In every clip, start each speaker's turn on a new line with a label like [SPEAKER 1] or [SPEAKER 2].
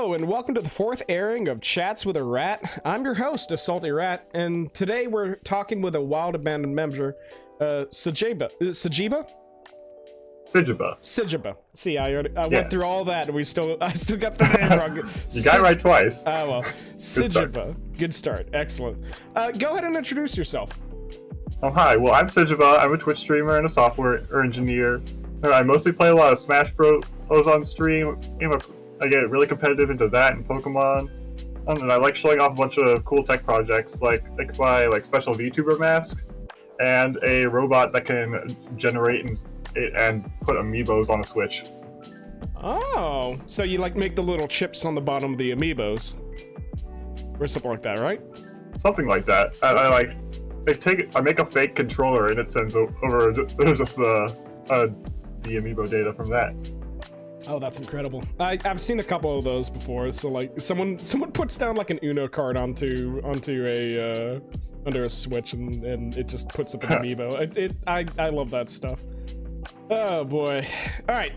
[SPEAKER 1] Hello, and welcome to the fourth airing of Chats with a Rat. I'm your host, a Salty Rat, and today we're talking with a wild abandoned member, Sijiba. Sijiba?
[SPEAKER 2] Sijiba.
[SPEAKER 1] Sijiba. See, I went through all that, and I still got the name wrong.
[SPEAKER 2] You got it right twice.
[SPEAKER 1] Oh, well. Sijiba. Good start. Excellent. Go ahead and introduce yourself.
[SPEAKER 2] Oh, hi. Well, I'm Sijiba. I'm a Twitch streamer and a software engineer. I mostly play a lot of Smash Bros. On stream. I get really competitive into that and Pokemon. And I like showing off a bunch of cool tech projects, like I could buy special VTuber mask and a robot that can generate and put amiibos on a Switch.
[SPEAKER 1] Oh, so you make the little chips on the bottom of the amiibos, or something like that, right?
[SPEAKER 2] Something like that. I make a fake controller and it sends over just the amiibo data from that.
[SPEAKER 1] Oh, that's incredible. I've seen a couple of those before. So someone puts down an Uno card onto a under a Switch and it just puts up an amiibo. I love that stuff. Oh boy. All right.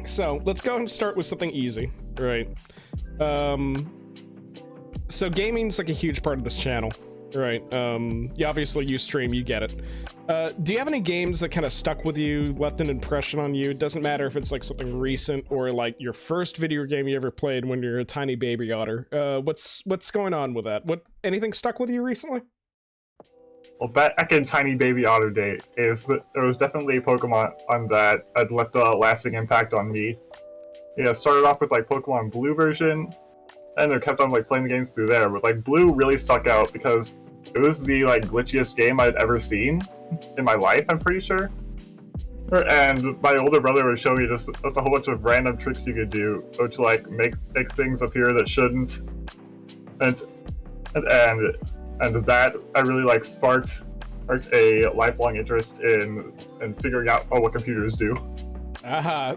[SPEAKER 1] So let's go and start with something easy. Right. So gaming's a huge part of this channel. Right. You obviously you stream, you get it. Do you have any games that kind of stuck with you, left an impression on you? It doesn't matter if it's something recent or your first video game you ever played when you're a tiny baby otter. What's going on with that? Anything stuck with you recently?
[SPEAKER 2] Well, back in tiny baby otter day, there was definitely a Pokemon on that had left a lasting impact on me. Yeah, started off with Pokemon Blue version, and I kept on playing the games through there. But Blue really stuck out because it was the glitchiest game I'd ever seen in my life, I'm pretty sure. And my older brother would show me just a whole bunch of random tricks you could do, which make things appear that shouldn't. And that I really sparked a lifelong interest in figuring out what computers do.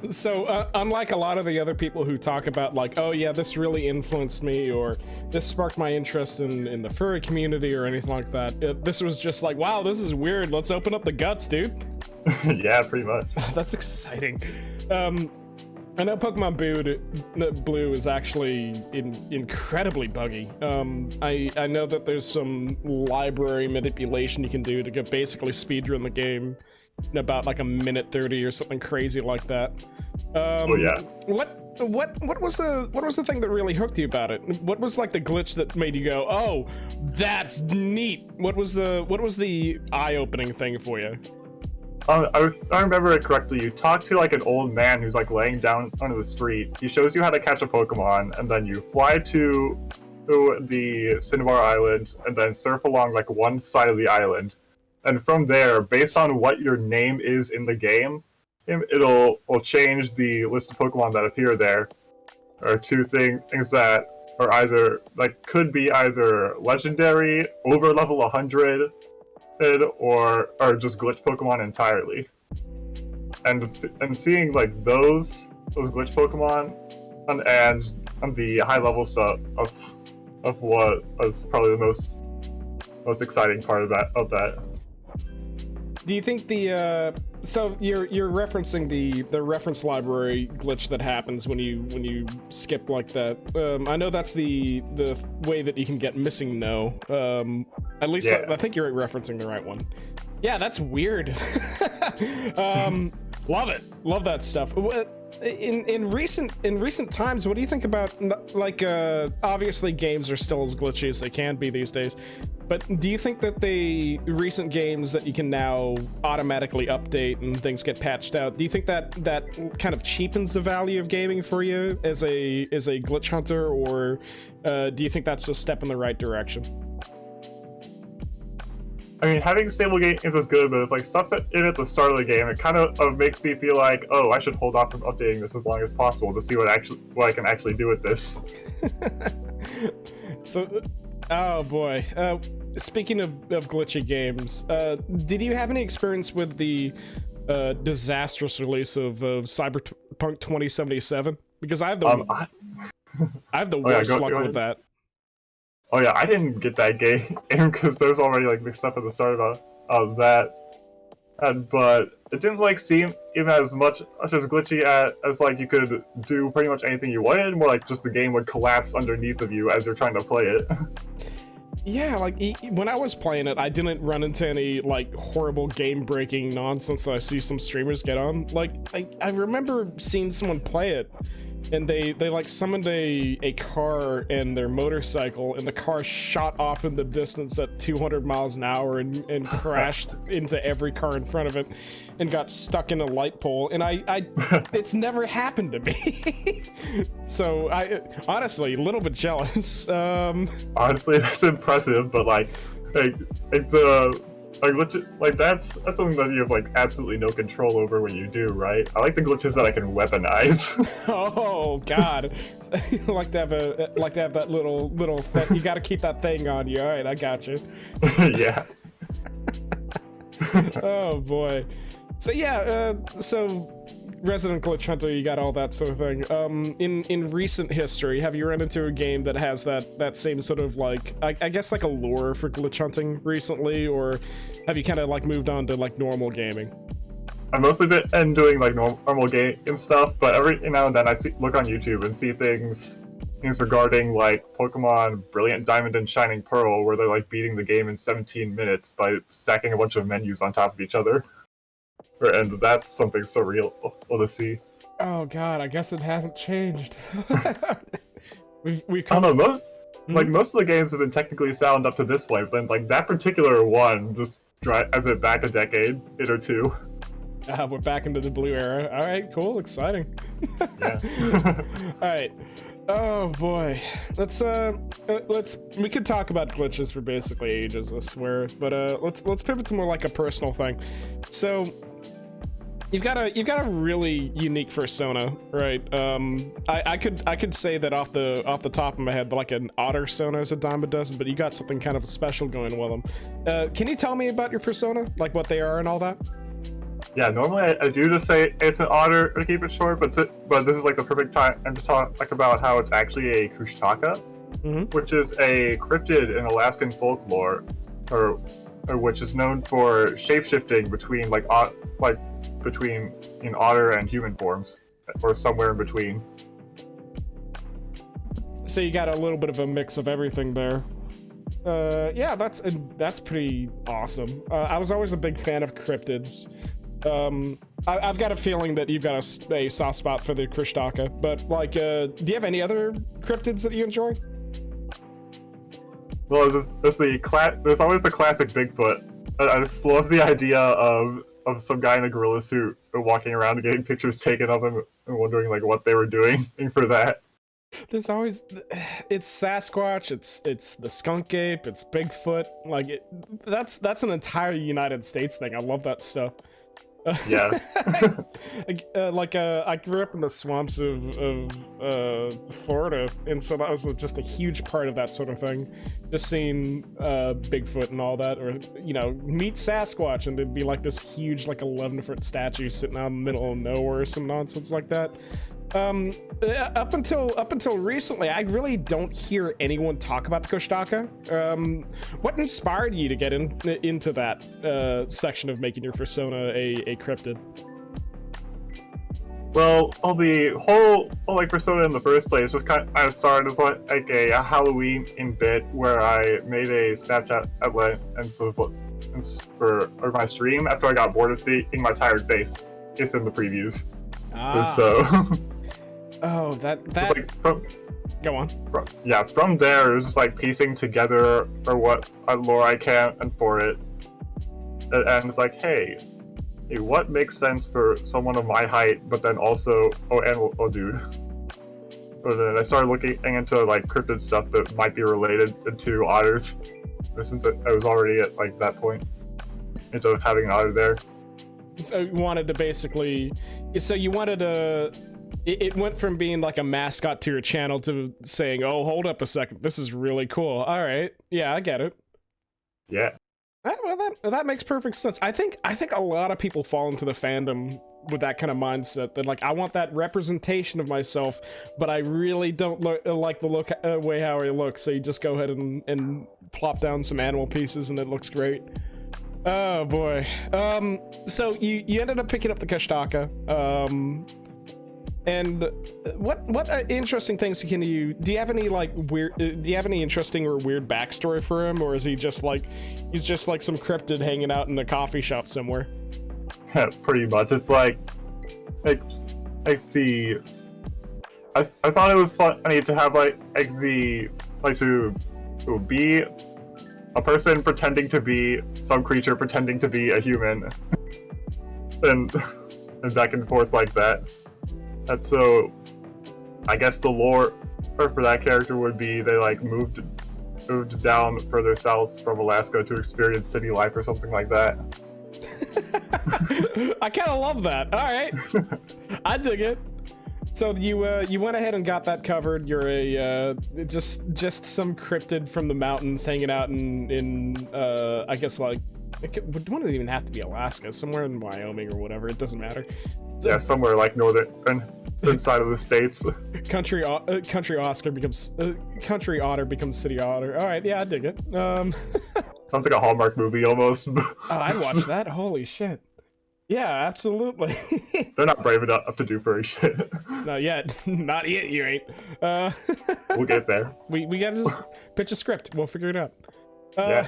[SPEAKER 1] So unlike a lot of the other people who talk about oh yeah, this really influenced me, or this sparked my interest in the furry community or anything like that, this was just wow, this is weird, let's open up the guts, dude.
[SPEAKER 2] Yeah, pretty much.
[SPEAKER 1] That's exciting. I know Pokemon Blue is actually incredibly buggy. I know that there's some library manipulation you can do to basically speedrun the game in about a minute 30 or something crazy like that.
[SPEAKER 2] Oh yeah.
[SPEAKER 1] What was the thing that really hooked you about it? What was the glitch that made you go, oh, that's neat? What was the eye-opening thing for you?
[SPEAKER 2] I remember it correctly. You talk to an old man who's laying down on the street. He shows you how to catch a Pokemon, and then you fly to the Cinnabar Island, and then surf along one side of the island. And from there, based on what your name is in the game, it'll change the list of Pokemon that appear there. Or two things that are either could be either legendary, over level 100, or just glitch Pokemon entirely. And seeing those glitch Pokemon and the high level stuff of what was probably the most exciting part of that.
[SPEAKER 1] Do you think so you're referencing the reference library glitch that happens when you skip that? I know that's the way that you can get missing no. At least yeah. I think you're referencing the right one. Yeah, that's weird. Love it. Love that stuff. In recent times, what do you think about obviously games are still as glitchy as they can be these days, but do you think that the recent games that you can now automatically update and things get patched out, do you think that kind of cheapens the value of gaming for you as a glitch hunter, or do you think that's a step in the right direction?
[SPEAKER 2] I mean, having stable games is good, but if stuff's in at the start of the game, it kind of makes me feel oh, I should hold off from updating this as long as possible to see what I can actually do with this.
[SPEAKER 1] So, oh boy. Speaking of glitchy games, did you have any experience with the disastrous release of Cyberpunk 2077? Because I have the I have the worst luck with that.
[SPEAKER 2] Oh yeah, I didn't get that game because there's already big stuff at the start of that. but it didn't like seem even as much as glitchy as like you could do pretty much anything you wanted. More like just the game would collapse underneath of you as you're trying to play it.
[SPEAKER 1] Yeah, like when I was playing it, I didn't run into any like horrible game-breaking nonsense that I see some streamers get on. Like I remember seeing someone play it, and they like summoned a car and their motorcycle, and the car shot off in the distance at 200 miles an hour and crashed into every car in front of it, and got stuck in a light pole. And it's never happened to me. So I honestly a little bit jealous.
[SPEAKER 2] Honestly, that's impressive, but like the like that's something that you have like absolutely no control over when you do, right? I like the glitches that I can weaponize.
[SPEAKER 1] Oh God, like to have that little you got to keep that thing on you. All right, I got you.
[SPEAKER 2] Yeah.
[SPEAKER 1] Oh boy. So yeah, so Resident Glitch Hunter, you got all that sort of thing. In recent history, have you run into a game that has that same sort of like, I guess like a lure for glitch hunting recently, or have you kind of like moved on to like normal gaming?
[SPEAKER 2] I've mostly been doing like normal game stuff, but every now and then I look on YouTube and see things regarding like Pokemon Brilliant Diamond and Shining Pearl, where they're like beating the game in 17 minutes by stacking a bunch of menus on top of each other. And that's something surreal to see.
[SPEAKER 1] Oh God, I guess it hasn't changed. we've
[SPEAKER 2] I
[SPEAKER 1] come
[SPEAKER 2] don't know, most of the games have been technically sound up to this point, but then like that particular one just drives it back a decade or two.
[SPEAKER 1] We're back into the blue era. All right, cool, exciting.
[SPEAKER 2] Yeah.
[SPEAKER 1] All right. Oh boy, we could talk about glitches for basically ages, I swear. But let's pivot to more like a personal thing. So you've got a really unique persona, right? I could say that off the top of my head, but like an otter persona is a dime a dozen, but you got something kind of special going with them. Can you tell me about your persona, like what they are and all that?
[SPEAKER 2] Yeah, normally I do just say it's an otter to keep it short, but this is like the perfect time to talk about how it's actually a Kushtaka, which is a cryptid in Alaskan folklore, or which is known for shapeshifting between between otter and human forms, or somewhere in between.
[SPEAKER 1] So you got a little bit of a mix of everything there. Yeah, that's pretty awesome. I was always a big fan of cryptids. I've got a feeling that you've got a soft spot for the Kushtaka, but like, do you have any other cryptids that you enjoy?
[SPEAKER 2] Well, there's always the classic Bigfoot. I just love the idea of some guy in a gorilla suit walking around and getting pictures taken of him and wondering like what they were doing for that.
[SPEAKER 1] There's always, it's Sasquatch, it's the skunk ape, it's Bigfoot. Like that's an entire United States thing. I love that stuff.
[SPEAKER 2] Yeah.
[SPEAKER 1] I grew up in the swamps of Florida, and so that was just a huge part of that sort of thing. Just seeing Bigfoot and all that, or meet Sasquatch, and there'd be like this huge, like 11-foot statue sitting out in the middle of nowhere, or some nonsense like that. Up until recently, I really don't hear anyone talk about the Kushtaka. What inspired you to get into that section of making your persona a cryptid?
[SPEAKER 2] Well, the whole like persona in the first place just kind of started as like a Halloween bit where I made a Snapchat for my stream after I got bored of seeing my tired face. It's in the previews. So.
[SPEAKER 1] Oh, that
[SPEAKER 2] like
[SPEAKER 1] go on.
[SPEAKER 2] From there, it was just like piecing together or what lore I can and for it, and it's like, hey, what makes sense for someone of my height, but then also dude. But then I started looking into like cryptid stuff that might be related to otters, since I was already at like that point instead of having an otter there.
[SPEAKER 1] So you wanted to basically, it went from being like a mascot to your channel to saying, oh, hold up a second, this is really cool. All right, yeah, I get it.
[SPEAKER 2] Yeah.
[SPEAKER 1] Well, that makes perfect sense. I think a lot of people fall into the fandom with that kind of mindset, that like, I want that representation of myself, but I really don't like the way how I look, so you just go ahead and plop down some animal pieces and it looks great. Oh boy. So you ended up picking up the Kashtaka. And what interesting things do you have any like weird, do you have any interesting or weird backstory for him, or is he just like, he's just like some cryptid hanging out in a coffee shop somewhere?
[SPEAKER 2] Pretty much. It's like the I thought it was funny to have to be a person pretending to be some creature pretending to be a human, and back and forth like that. And so, I guess the lore for that character would be they like moved down further south from Alaska to experience city life or something like that.
[SPEAKER 1] I kind of love that. All right, I dig it. So you went ahead and got that covered. You're a just some cryptid from the mountains hanging out in I guess like it wouldn't even have to be Alaska, somewhere in Wyoming or whatever. It doesn't matter. So,
[SPEAKER 2] yeah, somewhere like northern side of the states.
[SPEAKER 1] Country Otter becomes city otter. All right, yeah, I dig it.
[SPEAKER 2] Sounds like a Hallmark movie almost.
[SPEAKER 1] Oh, I'd watch that. Holy shit. Yeah, absolutely.
[SPEAKER 2] They're not brave enough to do furry shit.
[SPEAKER 1] Not yet. Not yet, you ain't.
[SPEAKER 2] We'll get there.
[SPEAKER 1] We gotta just pitch a script. We'll figure it out.
[SPEAKER 2] Yeah.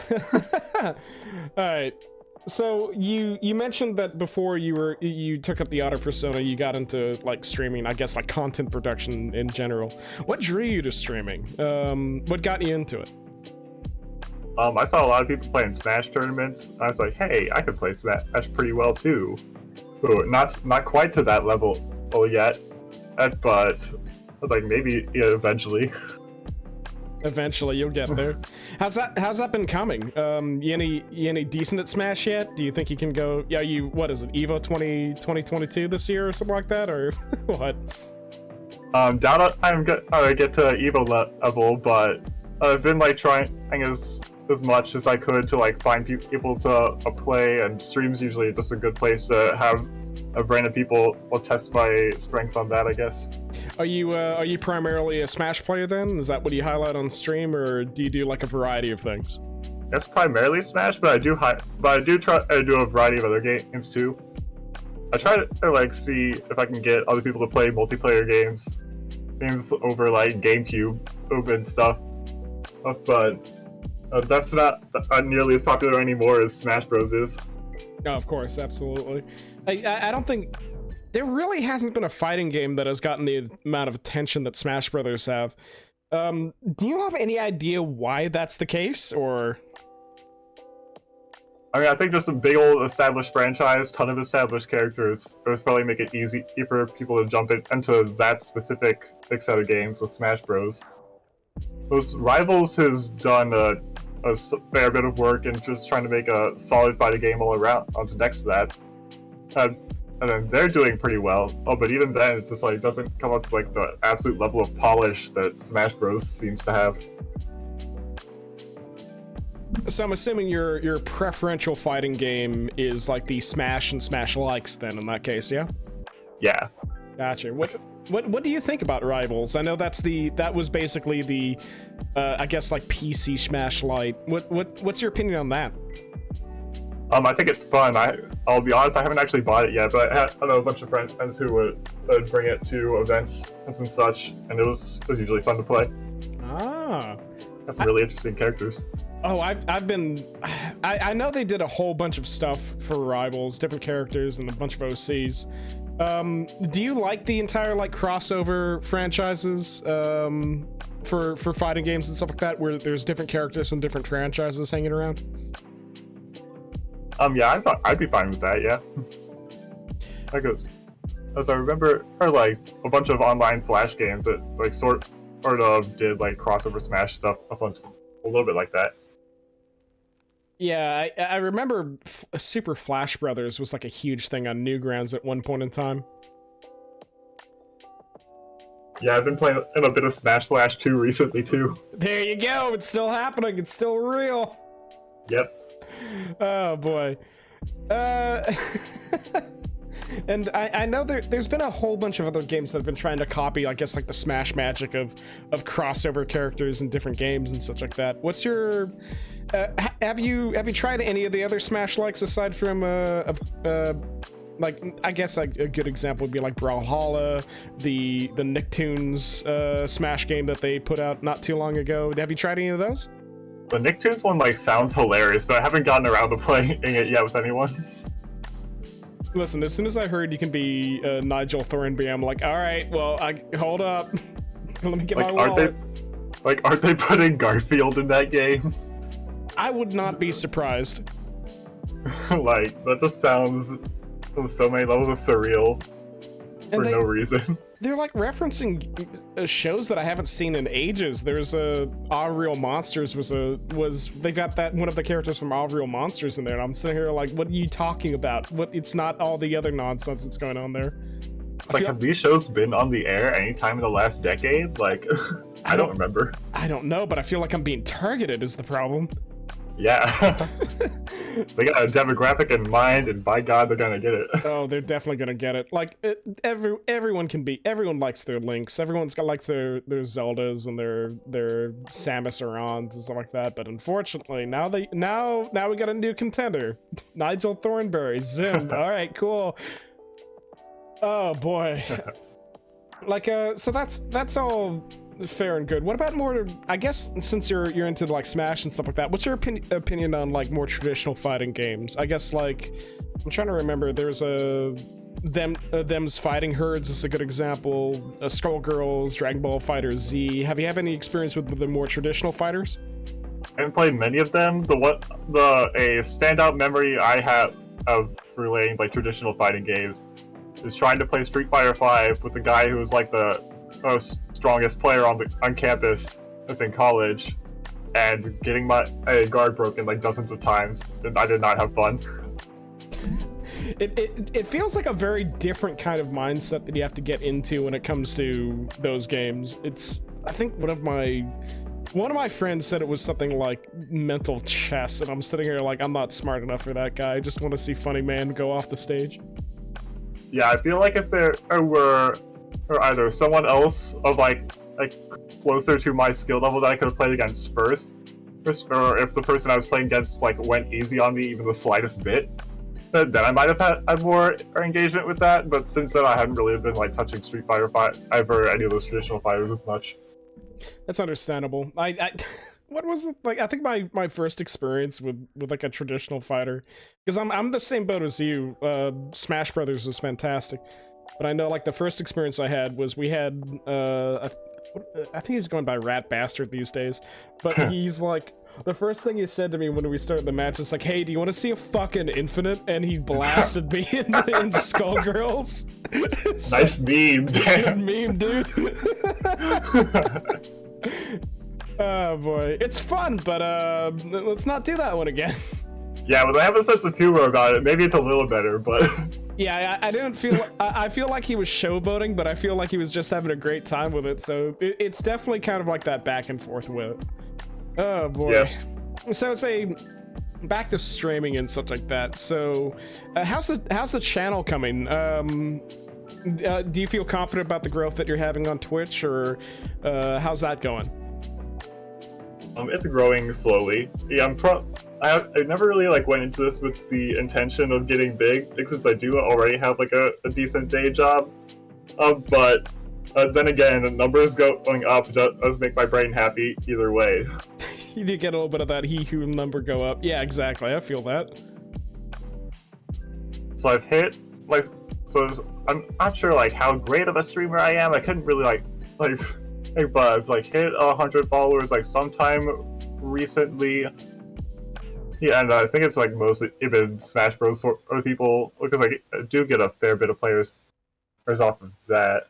[SPEAKER 1] Alright. So you mentioned that before you took up the otter persona, you got into like streaming, I guess like content production in general. What drew you to streaming? What got you into it?
[SPEAKER 2] I saw a lot of people playing Smash tournaments. I was like, hey, I could play Smash pretty well too. Ooh, not quite to that level yet, but I was like, maybe eventually.
[SPEAKER 1] Eventually, you'll get there. How's that been coming? You any decent at Smash yet? Do you think you can go? Yeah, what is it? EVO 2022 this year or something like that, or what?
[SPEAKER 2] Doubt I'm gonna get to EVO level, but I've been like trying as much as I could to like find people to play, and streams usually just a good place to have random people will test my strength on that, I guess.
[SPEAKER 1] Are you primarily a Smash player then? Is that what you highlight on stream, or do you do like a variety of things?
[SPEAKER 2] It's primarily Smash, but I do try to do a variety of other games too. I try to like see if I can get other people to play multiplayer games over like GameCube and stuff, but that's not nearly as popular anymore as Smash Bros. Is.
[SPEAKER 1] No, of course, absolutely. I don't think there really hasn't been a fighting game that has gotten the amount of attention that Smash Brothers have. Do you have any idea why that's the case, or?
[SPEAKER 2] I mean, I think just a big old established franchise, ton of established characters. It would probably make it easy for people to jump into that specific big set of games with Smash Bros. Those Rivals has done a fair bit of work in just trying to make a solid fighting game all around. Onto next to that, and then they're doing pretty well. Oh, but even then, it just like doesn't come up to like the absolute level of polish that Smash Bros. Seems to have.
[SPEAKER 1] So I'm assuming your preferential fighting game is like the Smash and Smash likes then in that case, yeah?
[SPEAKER 2] Yeah.
[SPEAKER 1] Gotcha. What do you think about Rivals? I know that was basically the I guess like PC Smash Lite. What's your opinion on that?
[SPEAKER 2] I think it's fun. I'll be honest, I haven't actually bought it yet, but I know a bunch of friends who would bring it to events and such, and it was usually fun to play.
[SPEAKER 1] Ah.
[SPEAKER 2] Got some really interesting characters.
[SPEAKER 1] Oh, I know they did a whole bunch of stuff for Rivals, different characters and a bunch of OCs. Do you like the entire like crossover franchises for fighting games and stuff like that, where there's different characters from different franchises hanging around?
[SPEAKER 2] Yeah, I'd be fine with that. Yeah, because as I remember, or like a bunch of online Flash games that like sort of did like crossover Smash stuff up until a little bit like that.
[SPEAKER 1] Yeah, I remember Super Flash Brothers was like a huge thing on Newgrounds at one point in time.
[SPEAKER 2] Yeah, I've been playing in a bit of Smash Flash 2 recently too.
[SPEAKER 1] There you go, it's still happening, it's still real.
[SPEAKER 2] Yep.
[SPEAKER 1] Oh boy. And I know there's been a whole bunch of other games that have been trying to copy, I guess, like the Smash magic of crossover characters in different games and such like that. What's your have you tried any of the other Smash likes aside from like, I guess like a good example would be like Brawlhalla, the Nicktoons Smash game that they put out not too long ago. Have you tried any of those?
[SPEAKER 2] The Nicktoons one like sounds hilarious, but I haven't gotten around to playing it yet with anyone.
[SPEAKER 1] Listen, as soon as I heard you can be Nigel Thornby, I'm like, all right, well, hold up, let me get my wallet.
[SPEAKER 2] Aren't they putting Garfield in that game?
[SPEAKER 1] I would not be surprised.
[SPEAKER 2] Like, that just sounds on so many levels of surreal for no reason.
[SPEAKER 1] They're like referencing shows that I haven't seen in ages. There's All Real Monsters they got that one of the characters from All Real Monsters in there, and I'm sitting here like, what are you talking about? It's not all the other nonsense that's going on there.
[SPEAKER 2] It's like, have these shows been on the air any time in the last decade? Like, I don't remember. I
[SPEAKER 1] don't know, but I feel like I'm being targeted is the problem.
[SPEAKER 2] Yeah. They got a demographic in mind, and by God, they're gonna get it.
[SPEAKER 1] Oh, they're definitely gonna get it. Like, everyone likes their Links. Everyone's got like their Zeldas and their Samus Arans and stuff like that. But unfortunately, now we got a new contender, Nigel Thornberry. Zim. All right, cool. Oh boy. Like, so that's all fair and good. What about more, I guess, since you're into like Smash and stuff like that, what's your opinion on like more traditional fighting games? I guess, like, I'm trying to remember, there's Them's Fighting Herds is a good example, Skullgirls, Dragon Ball Fighter Z. Have you any experience with the more traditional fighters?
[SPEAKER 2] I haven't played many of them. A standout memory I have of relating like traditional fighting games is trying to play Street Fighter V with the guy who was like the most strongest player on campus as in college, and getting my guard broken like dozens of times, and I did not have fun.
[SPEAKER 1] It feels like a very different kind of mindset that you have to get into when it comes to those games. I think one of my friends said it was something like mental chess, and I'm sitting here like, I'm not smart enough for that guy. I just want to see Funny Man go off the stage.
[SPEAKER 2] Yeah, I feel like if there were either someone else of like closer to my skill level that I could have played against first, or if the person I was playing against like went easy on me even the slightest bit, then I might have had more engagement with that. But since then, I haven't really been like touching Street Fighter or any of those traditional fighters as much.
[SPEAKER 1] That's understandable. What was it like? I think my first experience with like a traditional fighter, because I'm the same boat as you. Smash Brothers is fantastic. But I know, like, the first experience I had was we had, I think he's going by Rat Bastard these days, but he's like, the first thing he said to me when we started the match is like, hey, do you want to see a fucking Infinite? And he blasted me in Skullgirls. So,
[SPEAKER 2] nice meme, damn.
[SPEAKER 1] Good meme, dude. Oh boy, it's fun, but let's not do that one again.
[SPEAKER 2] Yeah, but I have a sense of humor about it. Maybe it's a little better, but...
[SPEAKER 1] Yeah, I didn't feel... I feel like he was showboating, but I feel like he was just having a great time with it, so it's definitely kind of like that back and forth with it. Oh, boy. Yeah. So, back to streaming and stuff like that. So, how's the channel coming? Do you feel confident about the growth that you're having on Twitch, or how's that going?
[SPEAKER 2] It's growing slowly. Yeah, I never really like went into this with the intention of getting big, since I do already have like a decent day job. But then again, the numbers going up does make my brain happy either way.
[SPEAKER 1] You do get a little bit of that he-who number go up. Yeah, exactly. I feel that.
[SPEAKER 2] So I've hit like, so I'm not sure like how great of a streamer I am. I couldn't really but I've like hit 100 followers like sometime recently. Yeah, and I think it's like mostly even Smash Bros. Sort of people, because I do get a fair bit of players off of that.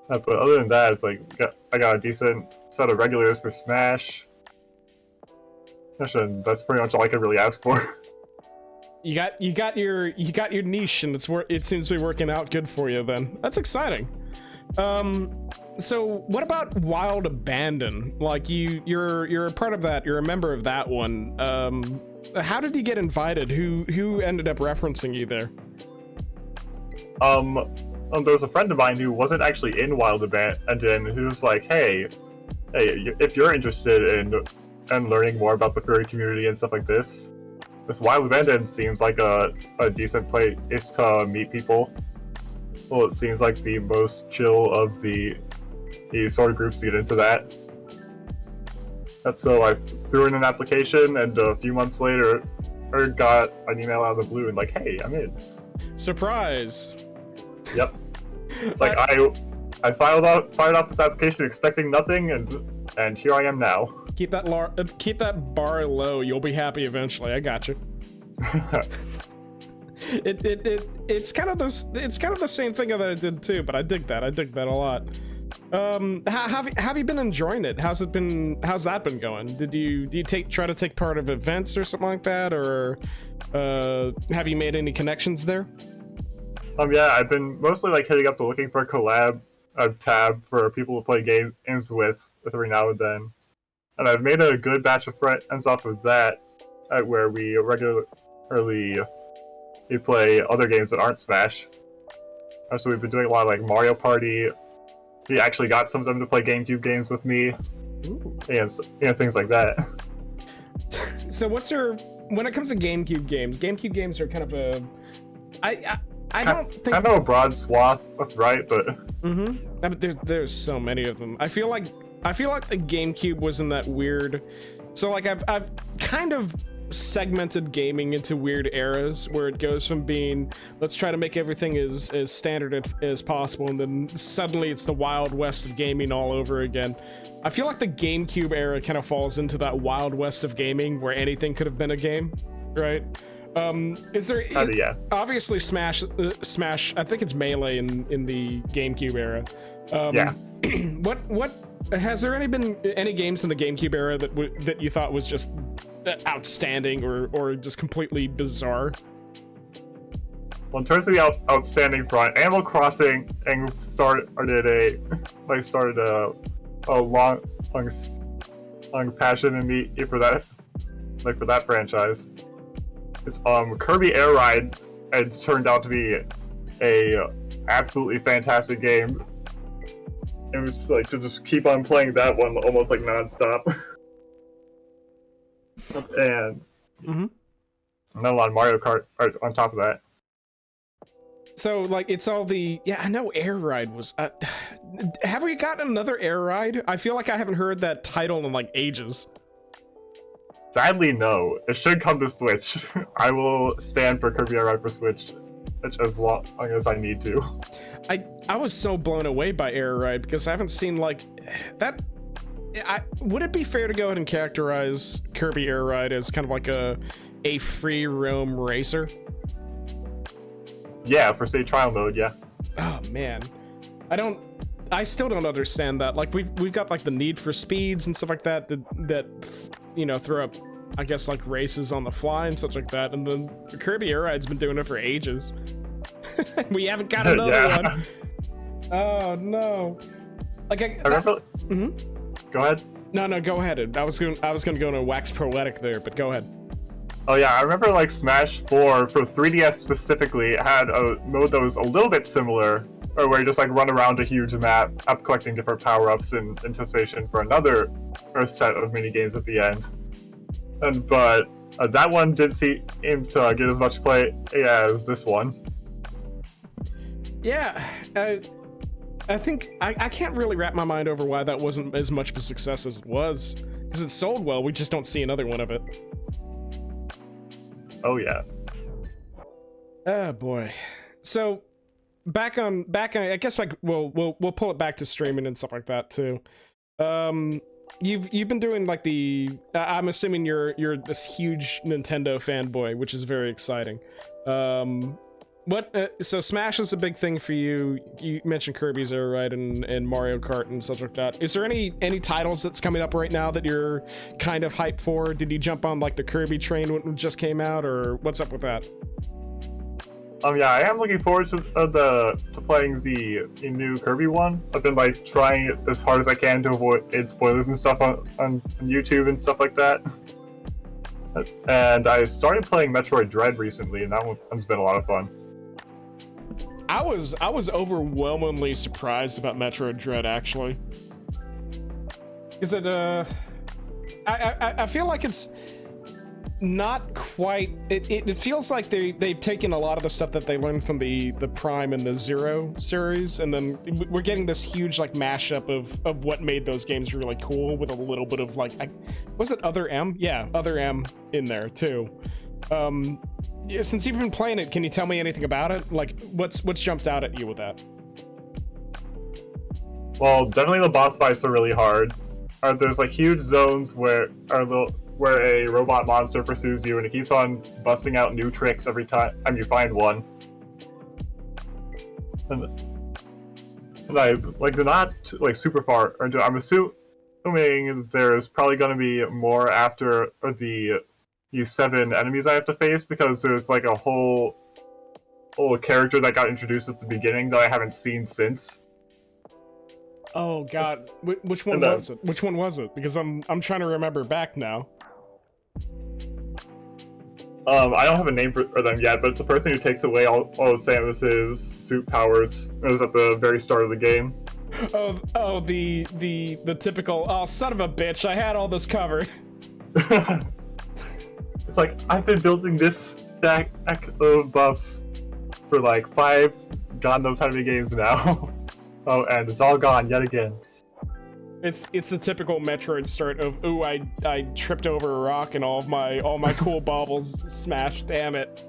[SPEAKER 2] But other than that, it's like I got a decent set of regulars for Smash. And that's pretty much all I could really ask for.
[SPEAKER 1] You got your niche, and it seems to be working out good for you. Then that's exciting. So what about Wild Abandon? Like you're a part of that. You're a member of that one. How did you get invited? Who ended up referencing you there?
[SPEAKER 2] There was a friend of mine who wasn't actually in Wild Abandon who was like, hey, if you're interested in learning more about the furry community and stuff like this Wild Abandon seems like a decent place to meet people. Well, it seems like the most chill of the sort of groups to get into that. And so I threw in an application, and a few months later, I got an email out of the blue and like, hey, I'm in.
[SPEAKER 1] Surprise.
[SPEAKER 2] Yep. It's like I filed off this application expecting nothing, and here I am now.
[SPEAKER 1] Keep that bar low. You'll be happy eventually. I got you. It's kind of the same thing that I did too, but I dig that a lot. Have you been enjoying it? How's that been going? Do you try to take part of events or something like that, or have you made any connections there?
[SPEAKER 2] Yeah, I've been mostly like hitting up looking for a tab for people to play games with every now and then. And I've made a good batch of friends off of that, where we regularly play other games that aren't Smash. So we've been doing a lot of like Mario Party. He actually got some of them to play GameCube games with me.
[SPEAKER 1] Ooh.
[SPEAKER 2] And things like that.
[SPEAKER 1] So when it comes to GameCube games are kind of a I don't think
[SPEAKER 2] I know a broad swath, right? But
[SPEAKER 1] but there's so many of them. I feel like the GameCube was in that weird. So like I've kind of segmented gaming into weird eras where it goes from being let's try to make everything as standard as possible, and then suddenly it's the Wild West of gaming all over again. I feel like the GameCube era kind of falls into that Wild West of gaming where anything could have been a game, right? Is there
[SPEAKER 2] yeah.
[SPEAKER 1] Obviously Smash I think it's Melee in the GameCube era.
[SPEAKER 2] Yeah.
[SPEAKER 1] What has there been any games in the GameCube era that you thought was just outstanding or just completely bizarre?
[SPEAKER 2] Well, in terms of the outstanding front, Animal Crossing started a long passion in me for that franchise. It's Kirby Air Ride. It turned out to be a absolutely fantastic game. And it's like to just keep on playing that one almost like nonstop. And then a lot of Mario Kart on top of that.
[SPEAKER 1] So like it's all I know Air Ride was have we gotten another Air Ride? I feel like I haven't heard that title in like ages.
[SPEAKER 2] Sadly, no. It should come to Switch. I will stand for Kirby Air Ride for Switch as long as I need to.
[SPEAKER 1] I was so blown away by Air Ride because I haven't seen like that. Would it be fair to go ahead and characterize Kirby Air Ride as kind of like a free roam racer?
[SPEAKER 2] Yeah, for say trial mode, yeah.
[SPEAKER 1] Oh man, I still don't understand that. Like we've got like the Need for Speeds and stuff like that throw up, I guess, like races on the fly and such like that, and then Kirby Air Ride's been doing it for ages. We haven't got another one. Oh no! Like I
[SPEAKER 2] remember. Go ahead.
[SPEAKER 1] No, go ahead. I was gonna go into wax poetic there, but go ahead.
[SPEAKER 2] Oh yeah, I remember like Smash 4 for 3DS specifically had a mode that was a little bit similar, or where you just like run around a huge map, collecting different power-ups in anticipation for another set of mini games at the end. But that one didn't seem to get as much play as this one.
[SPEAKER 1] Yeah, I think I can't really wrap my mind over why that wasn't as much of a success as it was, because it sold well. We just don't see another one of it.
[SPEAKER 2] Oh yeah.
[SPEAKER 1] Oh boy. So back on I guess like we'll pull it back to streaming and stuff like that too. You've been doing like I'm assuming you're this huge Nintendo fanboy, which is very exciting. So Smash is a big thing for you. You mentioned Kirby's Air Ride and Mario Kart and such like that. Is there any titles that's coming up right now that you're kind of hyped for? Did you jump on like the Kirby train when it just came out, or what's up with that?
[SPEAKER 2] Yeah, I am looking forward to playing the new Kirby one. I've been like trying it as hard as I can to avoid spoilers and stuff on YouTube and stuff like that. And I started playing Metroid Dread recently, and that one's been a lot of fun.
[SPEAKER 1] I was overwhelmingly surprised about Metroid Dread, actually. Is it I feel like it's not quite. It feels like they've taken a lot of the stuff that they learned from the Prime and the Zero series, and then we're getting this huge like mashup of what made those games really cool with a little bit of like, was it Other M? Yeah, Other M in there too. Yeah, since you've been playing it, can you tell me anything about it? Like, what's jumped out at you with that?
[SPEAKER 2] Well, definitely the boss fights are really hard. There's like huge zones where a robot monster pursues you, and it keeps on busting out new tricks every time you find one. And I like they're not like super far. I'm assuming there's probably going to be more after these 7 enemies I have to face, because there's like a whole character that got introduced at the beginning that I haven't seen since.
[SPEAKER 1] Oh God, which one was it? Which one was it? Because I'm trying to remember back now.
[SPEAKER 2] I don't have a name for them yet, but it's the person who takes away all of Samus's suit powers. It was at the very start of the game.
[SPEAKER 1] Oh, the typical, oh, son of a bitch, I had all this covered.
[SPEAKER 2] It's like, I've been building this stack of buffs for like 5 god knows how many games now. Oh, and it's all gone yet again.
[SPEAKER 1] It's the typical Metroid start of, ooh, I tripped over a rock and all my cool baubles smashed, damn it.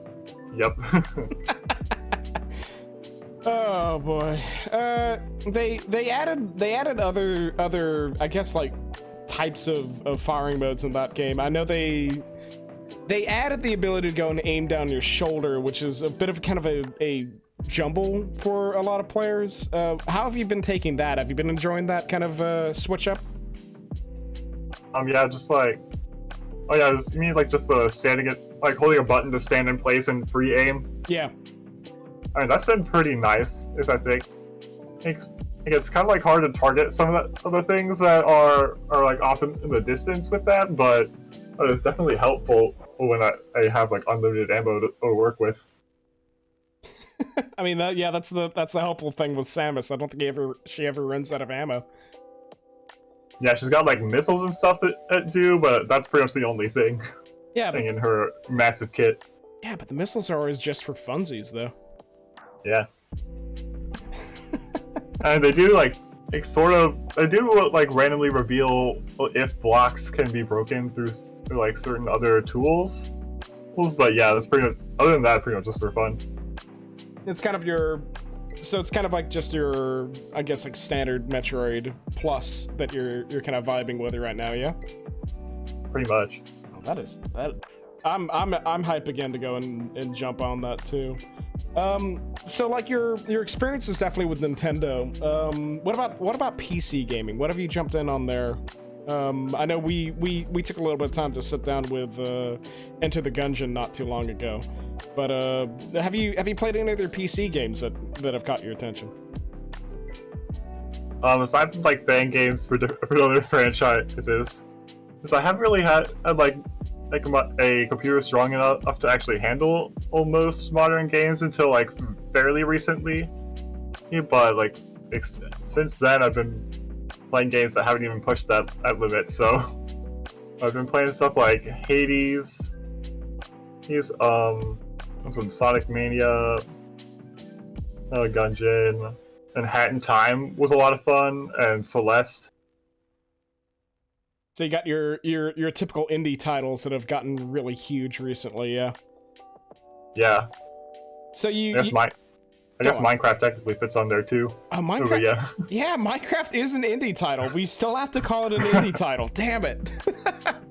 [SPEAKER 2] Yep.
[SPEAKER 1] Oh boy. They added other I guess like types of firing modes in that game. I know they added the ability to go and aim down your shoulder, which is a bit of kind of a jumble for a lot of players. How have you been taking that? Have you been enjoying that kind of switch up?
[SPEAKER 2] Yeah, just like, oh yeah, you mean like just the standing it, like holding a button to stand in place and free aim?
[SPEAKER 1] Yeah.
[SPEAKER 2] I mean, that's been pretty nice, I think. It's kind of like hard to target some of the things that are like off in the distance with that, but it's definitely helpful when I have like unlimited ammo to work with.
[SPEAKER 1] I mean, that's the helpful thing with Samus. I don't think she ever runs out of ammo.
[SPEAKER 2] Yeah, she's got like missiles and stuff that do, but that's pretty much the only thing.
[SPEAKER 1] Yeah,
[SPEAKER 2] thing in her massive kit.
[SPEAKER 1] Yeah, but the missiles are always just for funsies, though.
[SPEAKER 2] Yeah. And they do like they do like randomly reveal if blocks can be broken through like certain other tools. But yeah, that's pretty much, other than that, pretty much just for fun.
[SPEAKER 1] It's kind of it's kind of like just your, I guess, like standard Metroid Plus that you're kind of vibing with right now, yeah?
[SPEAKER 2] Pretty much.
[SPEAKER 1] Oh, that. I'm hype again to go and jump on that too. So like your experience is definitely with Nintendo. What about PC gaming? What have you jumped in on there? I know we took a little bit of time to sit down with Enter the Gungeon not too long ago, but have you played any other PC games that have caught your attention?
[SPEAKER 2] Aside from like fan games for other franchises, because I haven't really had like a computer strong enough to actually handle almost modern games until like fairly recently. Yeah, but like since then, I've been playing games that haven't even pushed that limit. So I've been playing stuff like Hades, some Sonic Mania, Gungeon, and Hat in Time was a lot of fun, and Celeste.
[SPEAKER 1] So you got your typical indie titles that have gotten really huge recently, yeah.
[SPEAKER 2] Yeah.
[SPEAKER 1] So I
[SPEAKER 2] guess Minecraft technically fits on there too.
[SPEAKER 1] Minecraft.
[SPEAKER 2] Yeah.
[SPEAKER 1] Yeah, Minecraft is an indie title. We still have to call it an indie title. Damn it.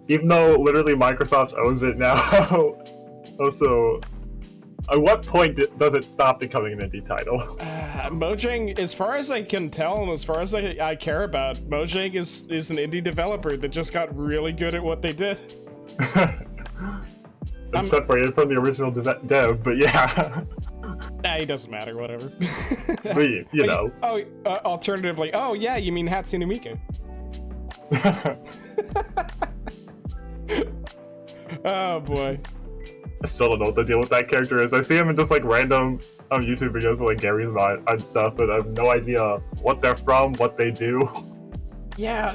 [SPEAKER 2] Even though literally Microsoft owns it now. Also, at what point does it stop becoming an indie title?
[SPEAKER 1] Mojang, as far as I can tell, and as far as I care about, Mojang is an indie developer that just got really good at what they did.
[SPEAKER 2] It's separated from the original dev, but yeah.
[SPEAKER 1] It doesn't matter, whatever.
[SPEAKER 2] You know.
[SPEAKER 1] Alternatively, oh yeah, you mean Hatsune Miku. Oh boy.
[SPEAKER 2] I still don't know what the deal with that character is. I see him in just like random YouTube videos with like Gary's mod and stuff, but I have no idea what they're from, what they do.
[SPEAKER 1] Yeah,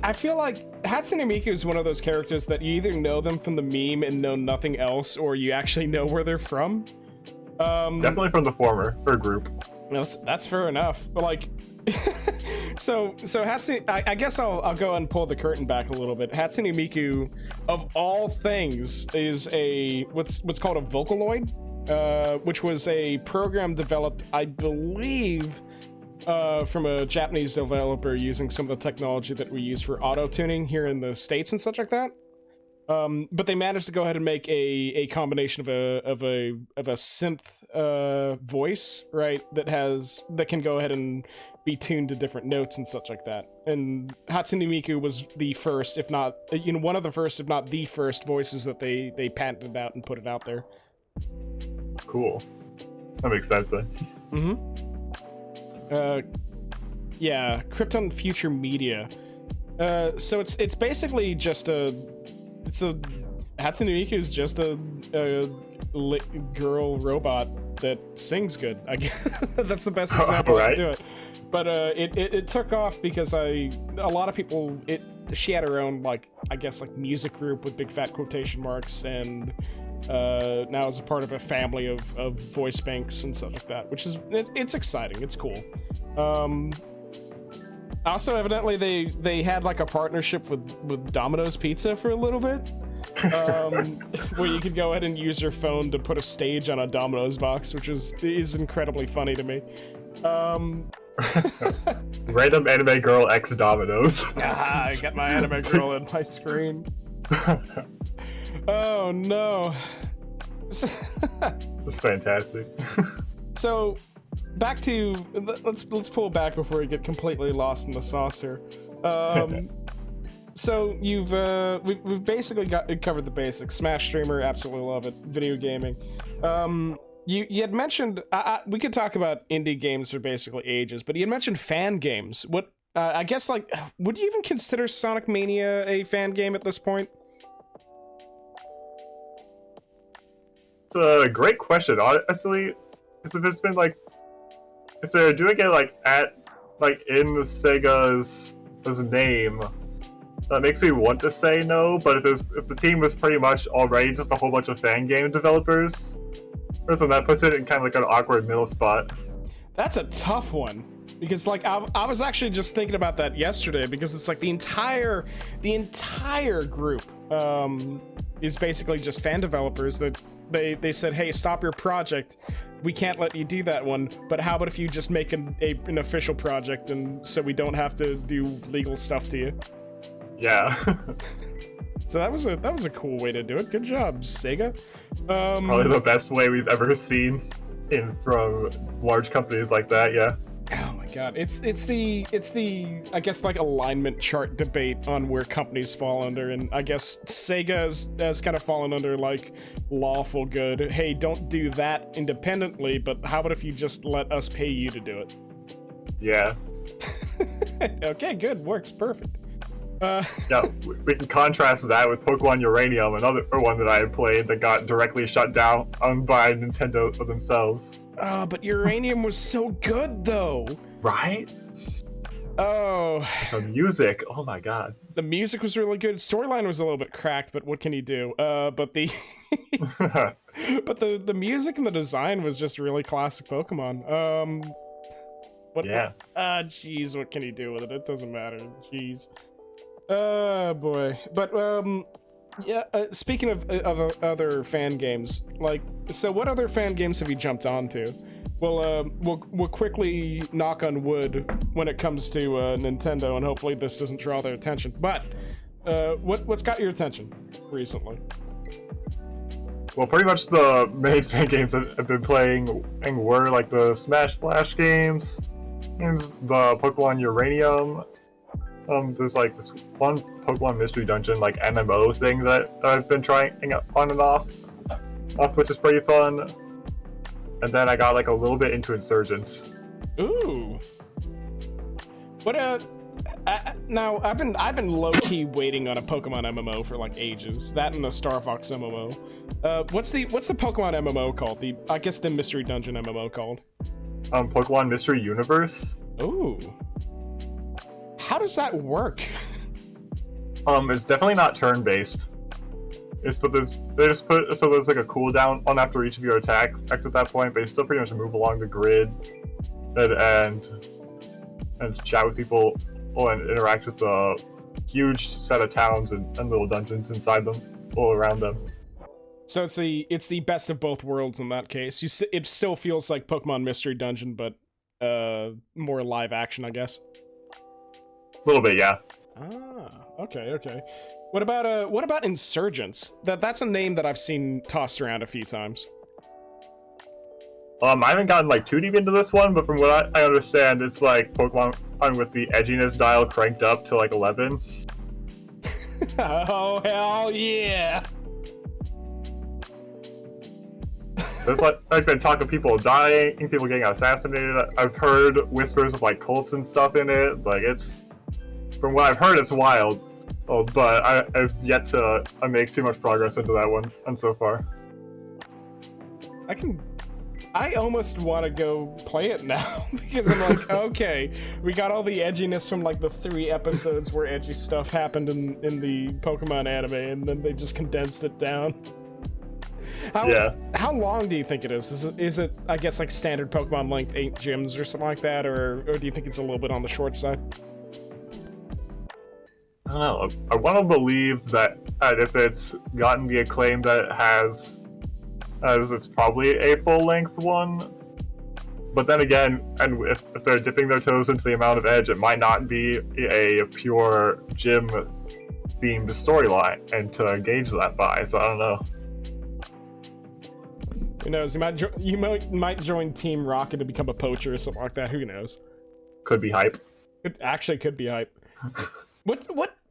[SPEAKER 1] I feel like Hatsune Miku is one of those characters that you either know them from the meme and know nothing else, or you actually know where they're from.
[SPEAKER 2] Definitely from the former, or group.
[SPEAKER 1] That's fair enough. But like, so Hatsune, I guess I'll go and pull the curtain back a little bit. Hatsune Miku, of all things, is a what's called a Vocaloid, which was a program developed, I believe, from a Japanese developer using some of the technology that we use for auto-tuning here in the States and such like that. But they managed to go ahead and make a combination of a synth voice, right, that can go ahead and be tuned to different notes and such like that. And Hatsune Miku was the first, if not one of the first, if not the first voices that they patented out and put it out there.
[SPEAKER 2] Cool. That makes sense then.
[SPEAKER 1] Yeah, Krypton Future Media. So it's basically just Hatsune Miku is just a girl robot that sings good. I guess that's the best example I can do it. But it took off because a lot of people, she had her own, like, I guess, like, music group with big fat quotation marks, and now is a part of a family of voice banks and stuff like that, which is it's exciting. It's cool. Also, evidently, they had like a partnership with Domino's Pizza for a little bit, where you could go ahead and use your phone to put a stage on a Domino's box, which is incredibly funny to me.
[SPEAKER 2] Random anime girl X Domino's.
[SPEAKER 1] I got my anime girl in my screen. Oh no.
[SPEAKER 2] That's fantastic.
[SPEAKER 1] So, back to let's pull back before we get completely lost in the sauce here. So we've basically covered the basics. Smash streamer, absolutely love it. Video gaming. You had mentioned we could talk about indie games for basically ages, but you had mentioned fan games. What I guess, like, would you even consider Sonic Mania a fan game at this point?
[SPEAKER 2] It's a great question, honestly. Because if it's been like, if they're doing it like in the Sega's name, that makes me want to say no. But if the team was pretty much already just a whole bunch of fan game developers, so that puts it in kind of like an awkward middle spot.
[SPEAKER 1] That's a tough one, because like I was actually just thinking about that yesterday, because it's like the entire group is basically just fan developers that they said, hey, stop your project, we can't let you do that one, but how about if you just make an official project, and so we don't have to do legal stuff to you.
[SPEAKER 2] Yeah.
[SPEAKER 1] So that was a cool way to do it. Good job, Sega.
[SPEAKER 2] Probably the best way we've ever seen from large companies like that. Yeah.
[SPEAKER 1] Oh my god, it's the I guess, like, alignment chart debate on where companies fall under, and I guess Sega has kind of fallen under like lawful good. Hey, don't do that independently, but how about if you just let us pay you to do it?
[SPEAKER 2] Yeah.
[SPEAKER 1] Okay, good, works perfect.
[SPEAKER 2] Yeah, we can contrast that with Pokemon Uranium, another one that I had played that got directly shut down by Nintendo themselves.
[SPEAKER 1] But Uranium was so good, though.
[SPEAKER 2] Right?
[SPEAKER 1] Oh.
[SPEAKER 2] The music, oh my god.
[SPEAKER 1] The music was really good. Storyline was a little bit cracked, but what can you do? But the but the music and the design was just really classic Pokemon.
[SPEAKER 2] Yeah.
[SPEAKER 1] Jeez, what can you do with it? It doesn't matter. Jeez. Oh boy. But yeah. Speaking of other fan games, like, so what other fan games have you jumped onto? Well, we'll quickly knock on wood when it comes to Nintendo, and hopefully this doesn't draw their attention. But what's got your attention recently?
[SPEAKER 2] Well, pretty much the main fan games I've been playing were like the Smash Flash games, the Pokemon Uranium. There's like this one Pokemon Mystery Dungeon, like MMO thing that I've been trying on and off, which is pretty fun. and then I got like a little bit into Insurgents.
[SPEAKER 1] Ooh. What now I've been low key waiting on a Pokemon MMO for like ages. That and a Star Fox MMO. What's the Pokemon MMO called? I guess the Mystery Dungeon MMO called.
[SPEAKER 2] Pokemon Mystery Universe.
[SPEAKER 1] Ooh. How does that work?
[SPEAKER 2] It's definitely not turn-based. There's like a cooldown on after each of your attacks at that point, but you still pretty much move along the grid and chat with people and interact with the huge set of towns and little dungeons inside them, all around them.
[SPEAKER 1] So it's the best of both worlds in that case. It still feels like Pokemon Mystery Dungeon, but more live action, I guess.
[SPEAKER 2] A little bit, yeah.
[SPEAKER 1] Ah, okay. What about Insurgents? That's a name that I've seen tossed around a few times.
[SPEAKER 2] I haven't gotten like too deep into this one, but from what I understand, it's like Pokemon with the edginess dial cranked up to like 11.
[SPEAKER 1] Oh hell yeah!
[SPEAKER 2] There's like I've been talking people dying, people getting assassinated. I've heard whispers of like cults and stuff in it. Like from what I've heard, it's wild. Oh, but I've yet to make too much progress into that one, and so far.
[SPEAKER 1] I almost want to go play it now, because I'm like, okay, we got all the edginess from like the 3 episodes where edgy stuff happened in the Pokemon anime, and then they just condensed it down. How long do you think it is? Is it I guess like standard Pokemon length 8 gyms or something like that, or do you think it's a little bit on the short side?
[SPEAKER 2] I don't know. I want to believe that if it's gotten the acclaim that it has, as it's probably a full-length one. But then again, and if they're dipping their toes into the amount of edge, it might not be a pure gym-themed storyline, and to gauge that by, so I don't know.
[SPEAKER 1] Who knows? You might join Team Rocket to become a poacher or something like that. Who knows?
[SPEAKER 2] Could be hype.
[SPEAKER 1] It actually could be hype. What?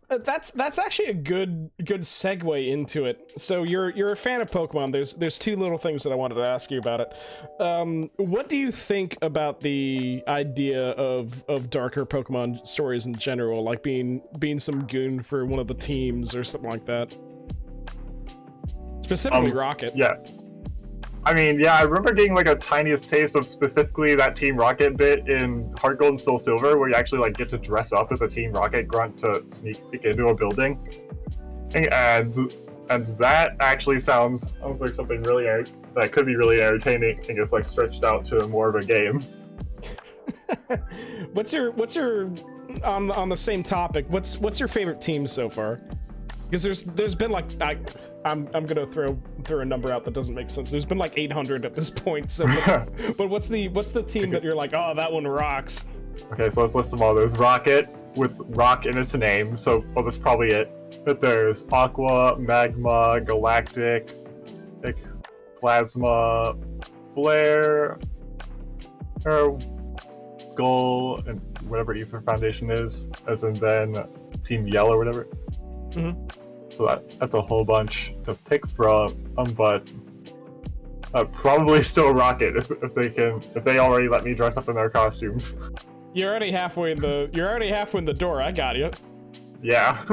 [SPEAKER 1] That's actually a good segue into it. So you're a fan of Pokemon. There's 2 little things that I wanted to ask you about it. What do you think about the idea of darker Pokemon stories in general, like being some goon for one of the teams or something like that? Specifically Rocket.
[SPEAKER 2] Yeah. I mean, yeah, I remember getting like a tiniest taste of specifically that Team Rocket bit in Heart Gold and Soul Silver, where you actually like get to dress up as a Team Rocket grunt to sneak into a building, and that actually sounds like something really that could be really entertaining and gets like stretched out to more of a game.
[SPEAKER 1] What's your on the same topic? What's your favorite team so far? Because there's been like I'm gonna throw a number out that doesn't make sense. There's been like 800 at this point. So, but what's the team that you're like, oh, that one rocks?
[SPEAKER 2] Okay, so let's list them all. There's Rocket with rock in its name, so that's probably it. But there's Aqua, Magma, Galactic, Plasma, Flare, Skull, and whatever Ether Foundation is, as in then Team Yell or whatever.
[SPEAKER 1] Mm-hmm.
[SPEAKER 2] So that's a whole bunch to pick from, but probably still Rocket if they already let me dress up in their costumes.
[SPEAKER 1] You're already halfway in the door. I got you.
[SPEAKER 2] Yeah.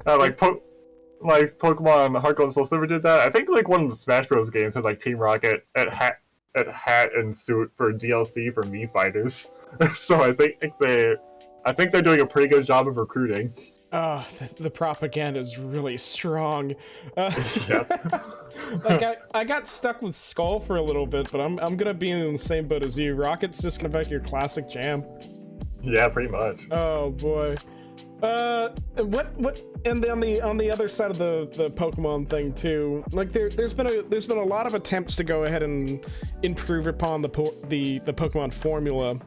[SPEAKER 2] Like Pokemon Heart Gold and Soul Silver did that. I think like one of the Smash Bros. Games had like Team Rocket at hat and suit for DLC for Mii fighters. So I think they're doing a pretty good job of recruiting.
[SPEAKER 1] Oh, the propaganda is really strong.
[SPEAKER 2] Yeah.
[SPEAKER 1] Like I got stuck with Skull for a little bit, but I'm gonna be in the same boat as you. Rocket's just gonna be like your classic jam.
[SPEAKER 2] Yeah, pretty much.
[SPEAKER 1] Oh boy. What and then on the other side of the Pokemon thing too, like there's been a lot of attempts to go ahead and improve upon the Pokemon formula.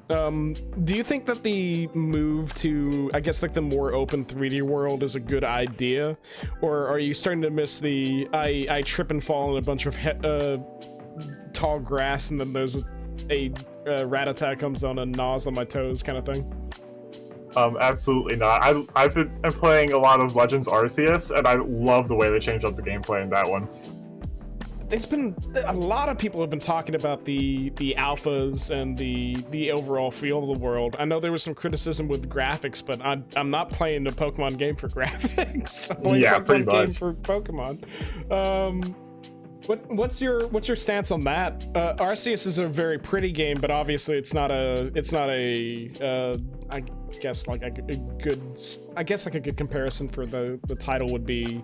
[SPEAKER 1] Do you think that the move to, I guess, like the more open 3D world is a good idea, or are you starting to miss the I trip and fall in a bunch of tall grass and then there's a Rattata comes on and gnaws on my toes kind of thing?
[SPEAKER 2] Absolutely not. I've been playing a lot of Legends Arceus, and I love the way they changed up the gameplay in that one.
[SPEAKER 1] there's been a lot of people have been talking about the alphas and the overall feel of the world. I know there was some criticism with graphics, but I'm not playing a Pokemon game for graphics. I'm playing a Pokemon game for Pokemon. What's your stance on that? Arceus is a very pretty game, but obviously it's not a I guess like a good comparison for the title would be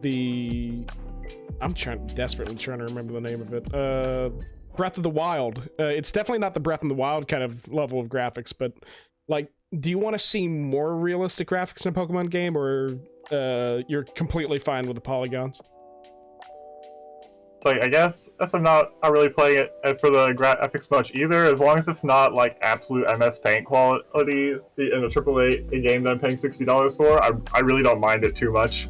[SPEAKER 1] the I'm desperately trying to remember the name of it. Breath of the Wild. It's definitely not the Breath of the Wild kind of level of graphics, but like, do you want to see more realistic graphics in a Pokemon game, or you're completely fine with the polygons?
[SPEAKER 2] It's like, I guess I'm not really playing it for the graphics much either, as long as it's not like absolute MS Paint quality in a AAA game that I'm paying $60 for. I really don't mind it too much.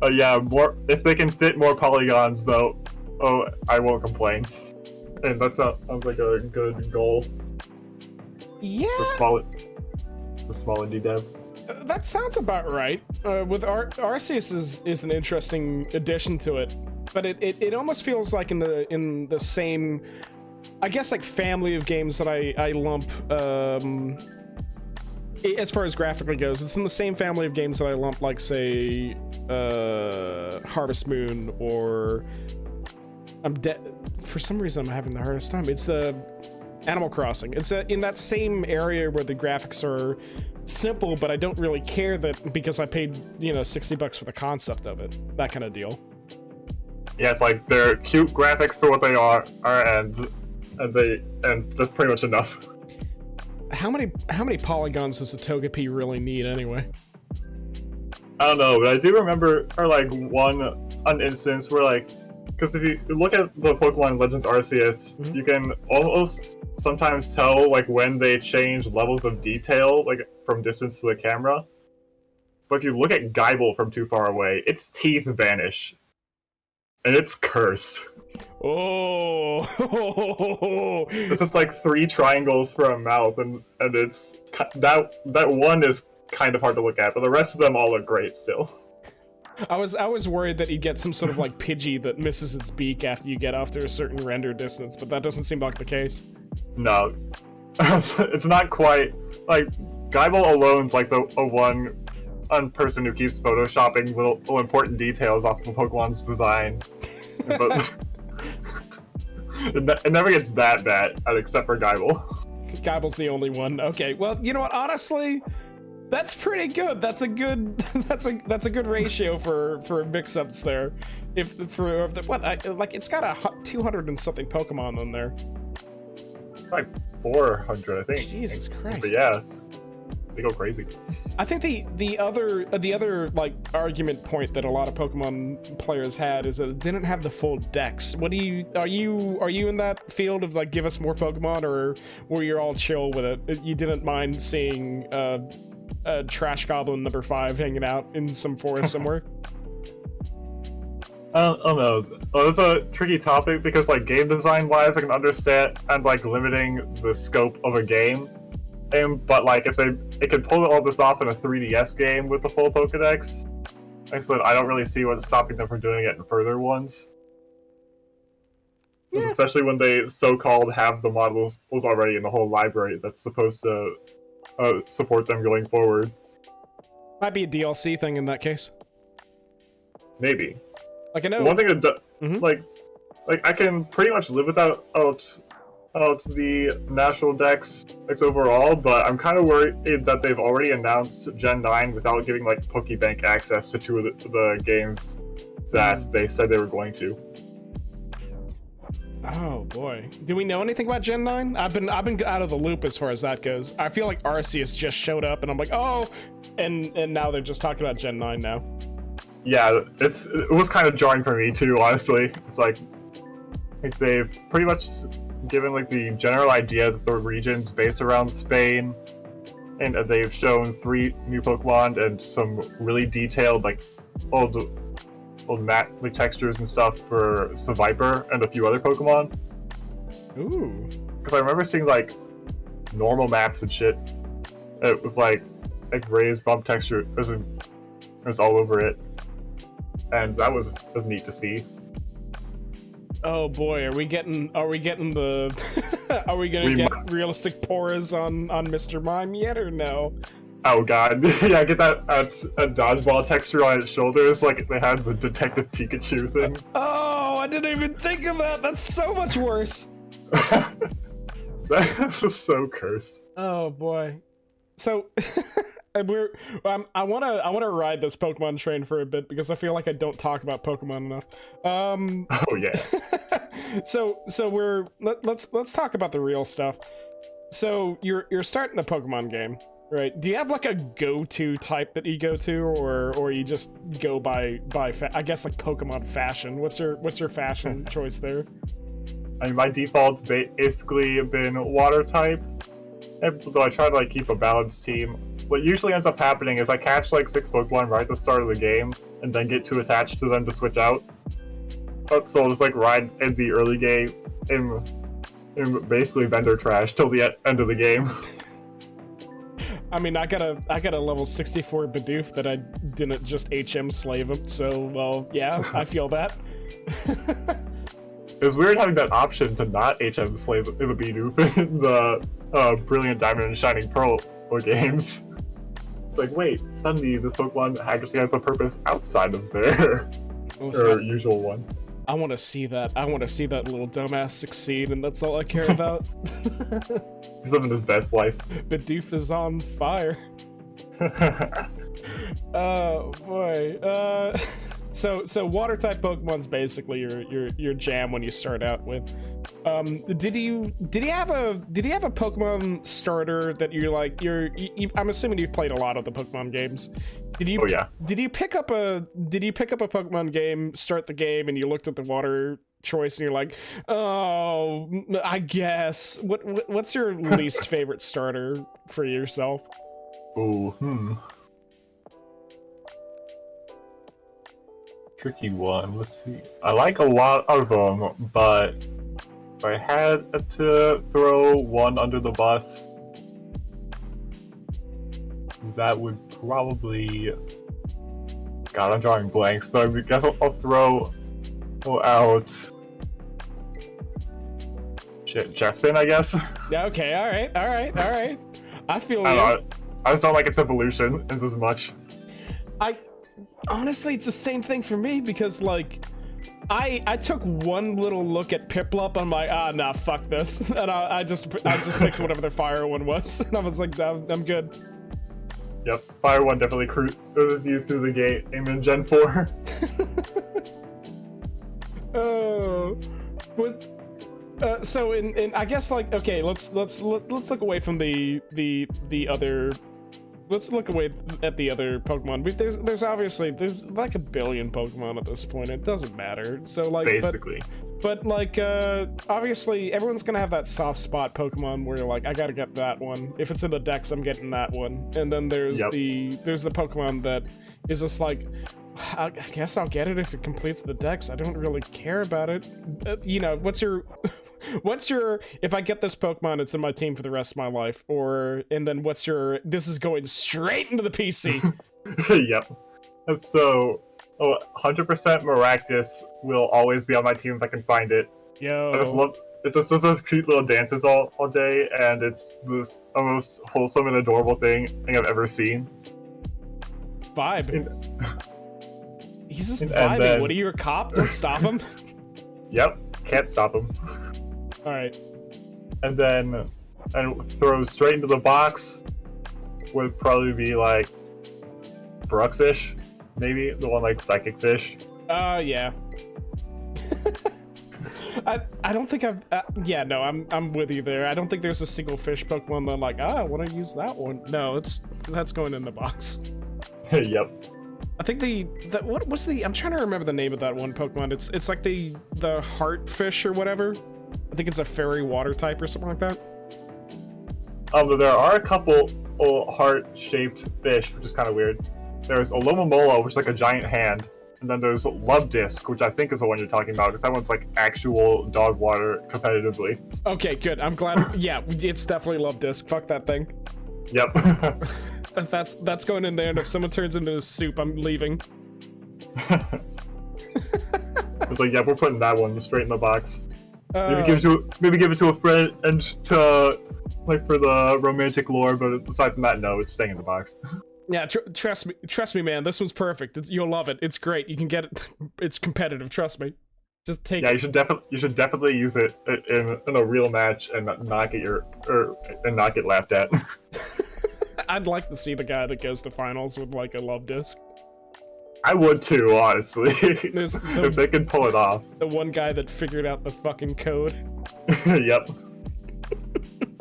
[SPEAKER 2] Yeah, more if they can fit more polygons though, I won't complain. And that sounds like a good goal.
[SPEAKER 1] Yeah.
[SPEAKER 2] The small indie dev.
[SPEAKER 1] That sounds about right. With Arceus is an interesting addition to it, but it almost feels like in the same, I guess, like family of games that I lump. As far as graphically goes, it's in the same family of games that I lump, like, say, Harvest Moon, or for some reason I'm having the hardest time. It's Animal Crossing. It's in that same area where the graphics are simple, but I don't really care that because I paid, $60 for the concept of it. That kind of deal.
[SPEAKER 2] Yeah, it's like they're cute graphics for what they are, and that's pretty much enough.
[SPEAKER 1] How many polygons does a Togepi really need anyway?
[SPEAKER 2] I don't know, but I do remember an instance where because if you look at the Pokemon Legends Arceus, mm-hmm. you can almost sometimes tell when they change levels of detail from distance to the camera. But if you look at Geibel from too far away, its teeth vanish, and it's cursed.
[SPEAKER 1] Oh,
[SPEAKER 2] it's just 3 triangles for a mouth, and it's that one is kind of hard to look at, but the rest of them all look great still.
[SPEAKER 1] I was worried that you'd get some sort of Pidgey that misses its beak after you get off to a certain render distance, but that doesn't seem like the case.
[SPEAKER 2] No, it's not quite Geibel alone's the one person who keeps photoshopping little important details off of Pokemon's design, but it never gets that bad, except for Geibel.
[SPEAKER 1] Geibel's the only one. Okay, well, you know what? Honestly, that's pretty good. That's a good that's a good ratio for mix-ups there. It's got 200 and something Pokemon on there.
[SPEAKER 2] 400, I think.
[SPEAKER 1] Jesus Christ.
[SPEAKER 2] But yeah, they go crazy.
[SPEAKER 1] I think the other argument point that a lot of Pokemon players had is that it didn't have the full dex. Are you in that field of give us more Pokemon, or were you all chill with it? You didn't mind seeing Trash Goblin number 5 hanging out in some forest somewhere?
[SPEAKER 2] I don't know. Well, it's a tricky topic because game design wise I can understand and limiting the scope of a game. But if they could pull all this off in a 3DS game with the full Pokedex, like I said, I don't really see what's stopping them from doing it in further ones. Yeah. Especially when they so-called have the models already in the whole library that's supposed to support them going forward.
[SPEAKER 1] Might be a DLC thing in that case.
[SPEAKER 2] Maybe.
[SPEAKER 1] I know.
[SPEAKER 2] One thing that I can pretty much live without the national dex overall, but I'm kind of worried that they've already announced Gen 9 without giving Pokebank access to 2 of the games that they said they were going to.
[SPEAKER 1] Oh boy, do we know anything about Gen 9? I've been out of the loop as far as that goes. I feel like Arceus just showed up, and I'm like, oh, and now they're just talking about Gen 9 now.
[SPEAKER 2] Yeah, it was kind of jarring for me too, honestly. It's they've pretty much given the general idea that the region's based around Spain, and they've shown 3 new Pokemon and some really detailed old matte textures and stuff for Sijiba and a few other Pokemon.
[SPEAKER 1] Ooh.
[SPEAKER 2] Because I remember seeing normal maps and shit. It was raised bump texture. It was all over it. and that was neat to see.
[SPEAKER 1] Oh boy, are we getting the are we gonna get realistic poras on Mr. Mime yet or no?
[SPEAKER 2] Oh god, yeah, get that a dodgeball texture on its shoulders, like they had the Detective Pikachu thing.
[SPEAKER 1] Oh, I didn't even think of that. That's so much worse.
[SPEAKER 2] That was so cursed.
[SPEAKER 1] Oh boy. So I wanna ride this Pokemon train for a bit because I feel like I don't talk about Pokemon enough.
[SPEAKER 2] Oh yeah.
[SPEAKER 1] so let's talk about the real stuff. So you're starting a Pokemon game, right? Do you have like a go-to type that you go to, or you just go by I guess like Pokemon fashion? What's your fashion choice there?
[SPEAKER 2] I mean, my default's basically been water type, though I try to like keep a balanced team. What usually ends up happening is I catch like 6 Pokemon right at the start of the game, and then get too attached to them to switch out. So I'll just like ride in the early game in basically vendor trash till the end of the game.
[SPEAKER 1] I mean, I got a level 64 Bidoof that I didn't just HM slave him, so well, yeah, I feel that.
[SPEAKER 2] It was weird having that option to not HM slave the Bidoof in the Brilliant Diamond and Shining Pearl games. It's like, wait, suddenly this Pokemon actually has a purpose outside of their usual one.
[SPEAKER 1] I want to see that. I want to see that little dumbass succeed, and that's all I care about.
[SPEAKER 2] He's living his best life.
[SPEAKER 1] Bidoof is on fire. Oh boy. So water type Pokemon's basically your jam when you start out with. Did you have a Pokemon starter that you're like I'm assuming you've played a lot of the Pokemon games. Did you?
[SPEAKER 2] Oh yeah.
[SPEAKER 1] Did you pick up a Pokemon game, start the game, and you looked at the water choice and you're like, oh, I guess. What's your least favorite starter for yourself?
[SPEAKER 2] Ooh, tricky one. Let's see. I like a lot of them, but if I had to throw one under the bus, that would probably... God, I'm drawing blanks, but I guess I'll throw out... Shit, Chespin, I guess?
[SPEAKER 1] Yeah, okay, alright. I feel
[SPEAKER 2] I don't know, I just don't like its evolution as much.
[SPEAKER 1] Honestly, it's the same thing for me because, like, I took one little look at Piplup. I'm like, nah, fuck this, and I just picked whatever the fire one was, and I was like, I'm good.
[SPEAKER 2] Yep, Fire One definitely cruises you through the gate. Amen, Gen 4.
[SPEAKER 1] Oh, but so in I guess like okay, let's look away from the other. Let's look away at the other Pokemon. There's obviously like a billion Pokemon at this point. It doesn't matter. So like
[SPEAKER 2] basically,
[SPEAKER 1] but like obviously everyone's gonna have that soft spot Pokemon where you're like, I gotta get that one. If it's in the Dex, I'm getting that one. And then there's the Pokemon that is just like, I guess I'll get it if it completes the Dex. I don't really care about it. You know, what's your if I get this Pokemon, it's in my team for the rest of my life, and then what's your, this is going straight into the PC.
[SPEAKER 2] Yep. So 100% Maractus will always be on my team if I can find it.
[SPEAKER 1] Yo.
[SPEAKER 2] I just love it. Just does those cute little dances all day, and it's the most wholesome and adorable thing I've ever seen.
[SPEAKER 1] Vibe. He's just vibing. What are you, a cop? Don't stop him.
[SPEAKER 2] Yep, can't stop him.
[SPEAKER 1] Alright.
[SPEAKER 2] And then throw straight into the box would probably be like Bruxish, maybe the one like Psychic Fish.
[SPEAKER 1] Yeah. I don't think I've yeah, no, I'm with you there. I don't think there's a single fish Pokemon that I'm like, I want to use that one. No, that's going in the box.
[SPEAKER 2] Yep.
[SPEAKER 1] I think what's the, I'm trying to remember the name of that one Pokemon. It's like the heart fish or whatever. I think it's a fairy water type or something like that.
[SPEAKER 2] There are a couple heart-shaped fish, which is kind of weird. There's Alomomola, which is like a giant hand, and then there's Love Disc, which I think is the one you're talking about, because that one's like actual dog water competitively.
[SPEAKER 1] Okay, good. I'm glad. Yeah, it's definitely Love Disc. Fuck that thing.
[SPEAKER 2] Yep.
[SPEAKER 1] That's going in there, and if someone turns into a soup, I'm leaving.
[SPEAKER 2] It's like, yeah, we're putting that one straight in the box.
[SPEAKER 1] Uh,
[SPEAKER 2] Maybe give it to a friend and to like for the romantic lore, but aside from that, no, it's staying in the box.
[SPEAKER 1] Yeah, trust me, man. This one's perfect. You'll love it. It's great. You can get it. It's competitive. Trust me. Just take
[SPEAKER 2] Yeah,
[SPEAKER 1] it.
[SPEAKER 2] you should definitely use it in a real match and not get laughed at.
[SPEAKER 1] I'd like to see the guy that goes to finals with like a love disc.
[SPEAKER 2] I would too, honestly. If they could pull it off.
[SPEAKER 1] The one guy that figured out the fucking code.
[SPEAKER 2] Yep.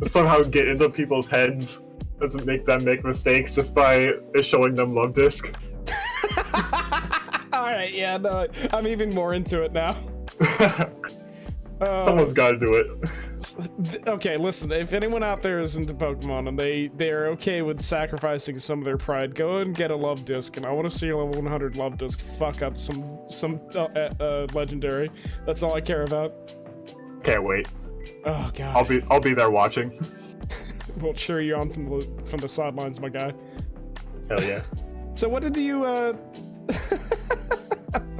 [SPEAKER 2] Somehow get into people's heads. Doesn't make them make mistakes just by showing them love disc.
[SPEAKER 1] Alright, yeah, no, I'm even more into it now.
[SPEAKER 2] Someone's gotta do it.
[SPEAKER 1] Okay, listen, if anyone out there is into Pokemon and they're okay with sacrificing some of their pride, go and get a love disc, and I want to see a level 100 love disc fuck up some legendary. That's all I care about.
[SPEAKER 2] Can't wait.
[SPEAKER 1] Oh god.
[SPEAKER 2] I'll be there watching.
[SPEAKER 1] We'll cheer you on from the sidelines, my guy.
[SPEAKER 2] Hell yeah.
[SPEAKER 1] So what did you I'm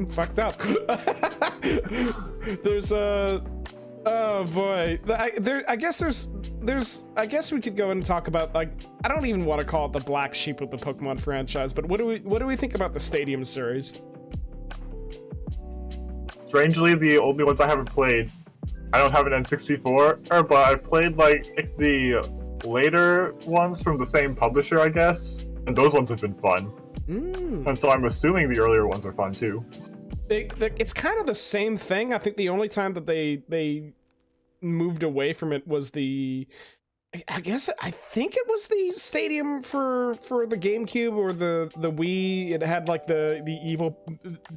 [SPEAKER 1] fucked up. There's oh boy. I guess we could go and talk about, like, I don't even want to call it the black sheep of the Pokemon franchise, but what do we think about the Stadium series?
[SPEAKER 2] Strangely, the only ones I haven't played, I don't have an N64, but I've played like the later ones from the same publisher, I guess, and those ones have been fun. And so I'm assuming the earlier ones are fun too.
[SPEAKER 1] It's kind of the same thing. I think the only time that they moved away from it was I think it was the Stadium for the GameCube or the Wii. It had like the evil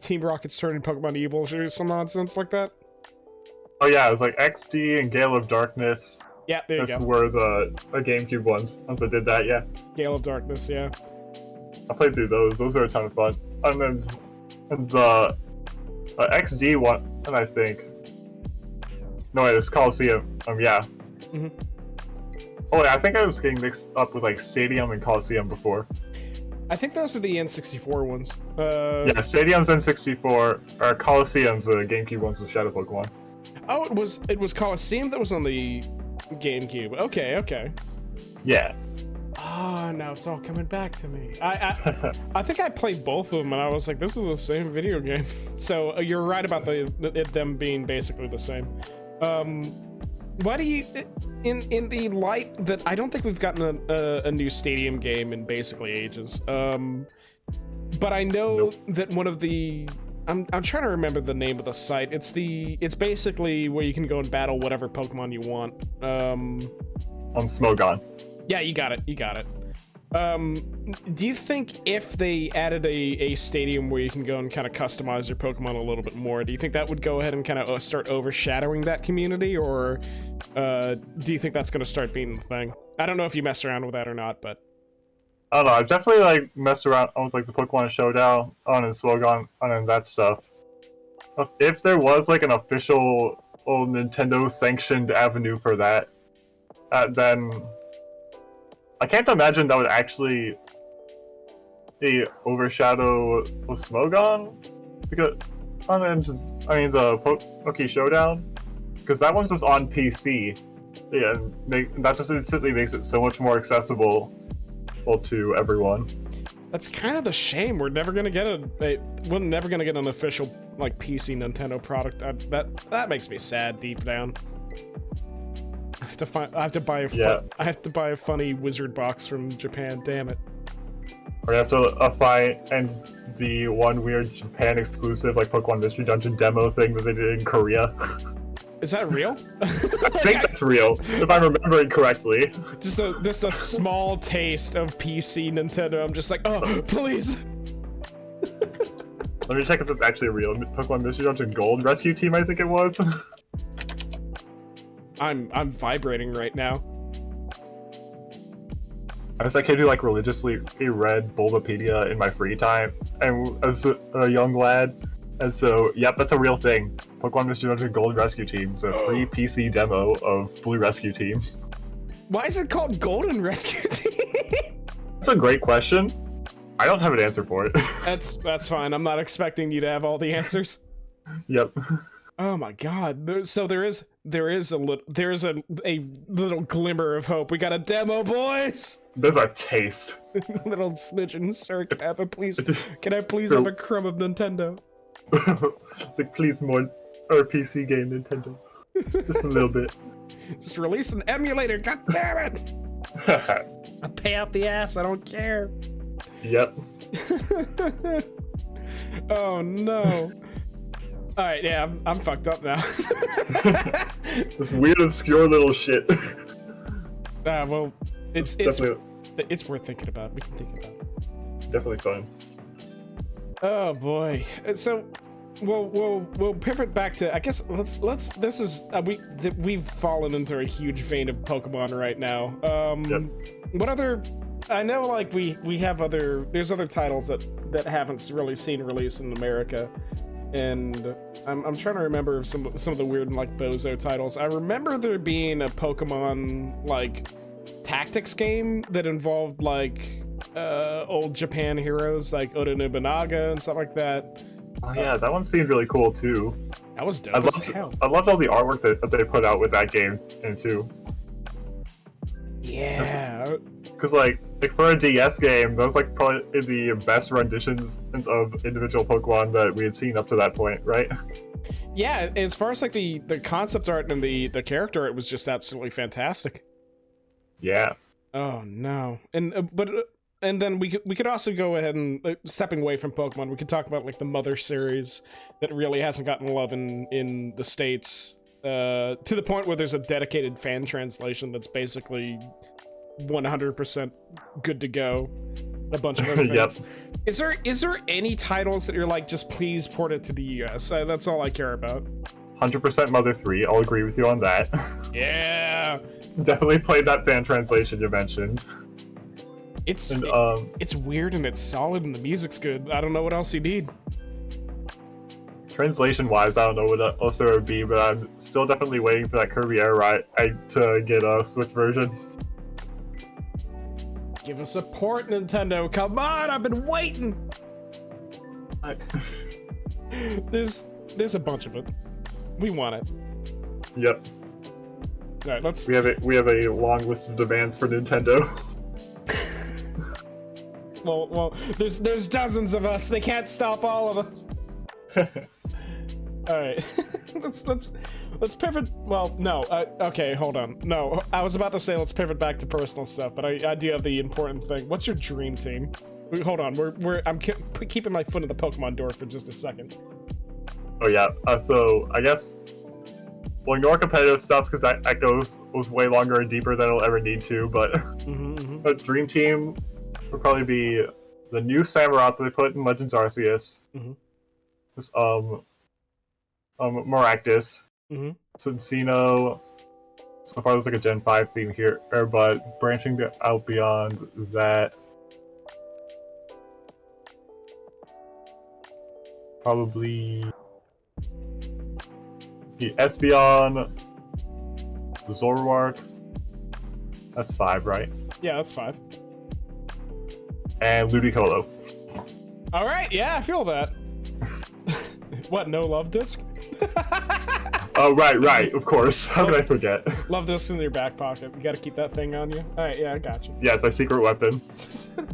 [SPEAKER 1] Team Rocket's turn in Pokemon Evil or some nonsense like that.
[SPEAKER 2] Oh yeah, it was like XD and Gale of Darkness.
[SPEAKER 1] Yeah, there you go.
[SPEAKER 2] Those were the GameCube ones. Once I did that, yeah.
[SPEAKER 1] Gale of Darkness, yeah.
[SPEAKER 2] I played through those. Those are a ton of fun. And then the XD one, and I think. No, it was Coliseum. Yeah.
[SPEAKER 1] Mm-hmm.
[SPEAKER 2] Oh yeah, I think I was getting mixed up with like Stadium and Coliseum before.
[SPEAKER 1] I think those are the N64 ones.
[SPEAKER 2] Yeah, Stadium's N64, or Coliseum's the GameCube ones with Shadow Pokemon.
[SPEAKER 1] Oh, it was Coliseum that was on the GameCube. Okay.
[SPEAKER 2] Yeah.
[SPEAKER 1] Oh, now it's all coming back to me. I think I played both of them, and I was like, this is the same video game. So you're right about them being basically the same. Why do you, in the light that I don't think we've gotten a new Stadium game in basically ages. But I know that one of the, I'm trying to remember the name of the site. It's basically where you can go and battle whatever Pokemon you want.
[SPEAKER 2] On Smogon.
[SPEAKER 1] Yeah, you got it. Do you think if they added a stadium where you can go and kind of customize your Pokemon a little bit more, do you think that would go ahead and kind of start overshadowing that community, or do you think that's going to start being the thing? I don't know if you mess around with that or not, but
[SPEAKER 2] I don't know. I've definitely like messed around with like the Pokemon Showdown on and Smogon and that stuff. If there was like an official old Nintendo sanctioned avenue for that, then I can't imagine that would actually overshadow Smogon, because the Poke Showdown, because that one's just on PC. Yeah, and that just instantly makes it so much more accessible to everyone.
[SPEAKER 1] That's kind of a shame. We're never gonna get we're never gonna get an official like PC Nintendo product. That makes me sad deep down. I have to buy a funny wizard box from Japan. Damn it.
[SPEAKER 2] Or you have to find the one weird Japan exclusive like Pokemon Mystery Dungeon demo thing that they did in Korea.
[SPEAKER 1] Is that real?
[SPEAKER 2] I think that's real, if I'm remembering correctly.
[SPEAKER 1] Just a small taste of PC Nintendo. I'm just like, oh, please.
[SPEAKER 2] Let me check if it's actually real. Pokemon Mystery Dungeon Gold Rescue Team, I think it was.
[SPEAKER 1] I'm vibrating right now.
[SPEAKER 2] I was that kid who like religiously read Bulbapedia in my free time, and as a young lad, and so yep, that's a real thing. Pokemon Mystery Dungeon Gold Rescue Team. It's a free PC demo of Blue Rescue Team.
[SPEAKER 1] Why is it called Golden Rescue Team?
[SPEAKER 2] That's a great question. I don't have an answer for it.
[SPEAKER 1] That's fine. I'm not expecting you to have all the answers.
[SPEAKER 2] Yep.
[SPEAKER 1] Oh my God! So there is a little glimmer of hope. We got a demo, boys.
[SPEAKER 2] There's a taste.
[SPEAKER 1] Little smidgen, sir. Can I please
[SPEAKER 2] So-
[SPEAKER 1] have a crumb of Nintendo?
[SPEAKER 2] Like, please, more or PC game, Nintendo. Just a little bit.
[SPEAKER 1] Just release an emulator. God damn it! I pay out the ass. I don't care.
[SPEAKER 2] Yep.
[SPEAKER 1] Oh no. All right, yeah, I'm fucked up now.
[SPEAKER 2] This weird, obscure little shit.
[SPEAKER 1] Well, it's worth thinking about. We can think about it.
[SPEAKER 2] Definitely fun.
[SPEAKER 1] Oh boy. So we'll pivot back to, I guess let's this is we've fallen into a huge vein of Pokemon right now.
[SPEAKER 2] Yep.
[SPEAKER 1] What other, I know like we have there's other titles that haven't really seen release in America. And I'm trying to remember some of the weird like bozo titles. I remember there being a Pokemon like tactics game that involved like old Japan heroes like Oda Nobunaga and stuff like that.
[SPEAKER 2] Oh yeah, that one seemed really cool too.
[SPEAKER 1] That was dope as hell.
[SPEAKER 2] I loved all the artwork that they put out with that game too.
[SPEAKER 1] Yeah.
[SPEAKER 2] Because like for a DS game, those like probably the best renditions of individual Pokemon that we had seen up to that point, right?
[SPEAKER 1] Yeah, as far as like the concept art and the character, it was just absolutely fantastic.
[SPEAKER 2] Yeah.
[SPEAKER 1] Oh no. And then we could also go ahead and stepping away from Pokemon, we could talk about like the Mother series that really hasn't gotten love in the States. To the point where there's a dedicated fan translation that's basically 100% good to go. A bunch of other things.
[SPEAKER 2] Yep.
[SPEAKER 1] Is there any titles that you're like, just please port it to the US? That's all I care about.
[SPEAKER 2] 100% Mother 3. I'll agree with you on that.
[SPEAKER 1] Yeah.
[SPEAKER 2] Definitely played that fan translation you mentioned.
[SPEAKER 1] It's weird and it's solid and the music's good. I don't know what else you need.
[SPEAKER 2] Translation-wise, I don't know what else there would be, but I'm still definitely waiting for that Kirby Air Ride to get a Switch version.
[SPEAKER 1] Give us a port, Nintendo. Come on, I've been waiting. There's a bunch of it. We want it.
[SPEAKER 2] Yep.
[SPEAKER 1] All right, let's.
[SPEAKER 2] We have a long list of demands for Nintendo.
[SPEAKER 1] Well, there's dozens of us. They can't stop all of us. All right, let's pivot. Well, no. Okay, hold on. No, I was about to say let's pivot back to personal stuff, but I do have the important thing. What's your dream team? Hold on. I'm keeping my foot in the Pokemon door for just a second.
[SPEAKER 2] Oh yeah. So I guess we'll ignore competitive stuff because that was way longer and deeper than it'll ever need to. But a dream team would probably be the new Samurott that they put in Legends Arceus. This Maractus, Cincino. So far, there's like a Gen 5 theme here, but branching out beyond that, probably the Espeon, Zoroark. That's 5, right?
[SPEAKER 1] Yeah, that's 5.
[SPEAKER 2] And Ludicolo.
[SPEAKER 1] All right, yeah, I feel that. What? No love disc?
[SPEAKER 2] Oh right, of course. How could I forget?
[SPEAKER 1] Love disc in your back pocket. You gotta keep that thing on you. All right, yeah, I got you.
[SPEAKER 2] Yeah, it's my secret weapon.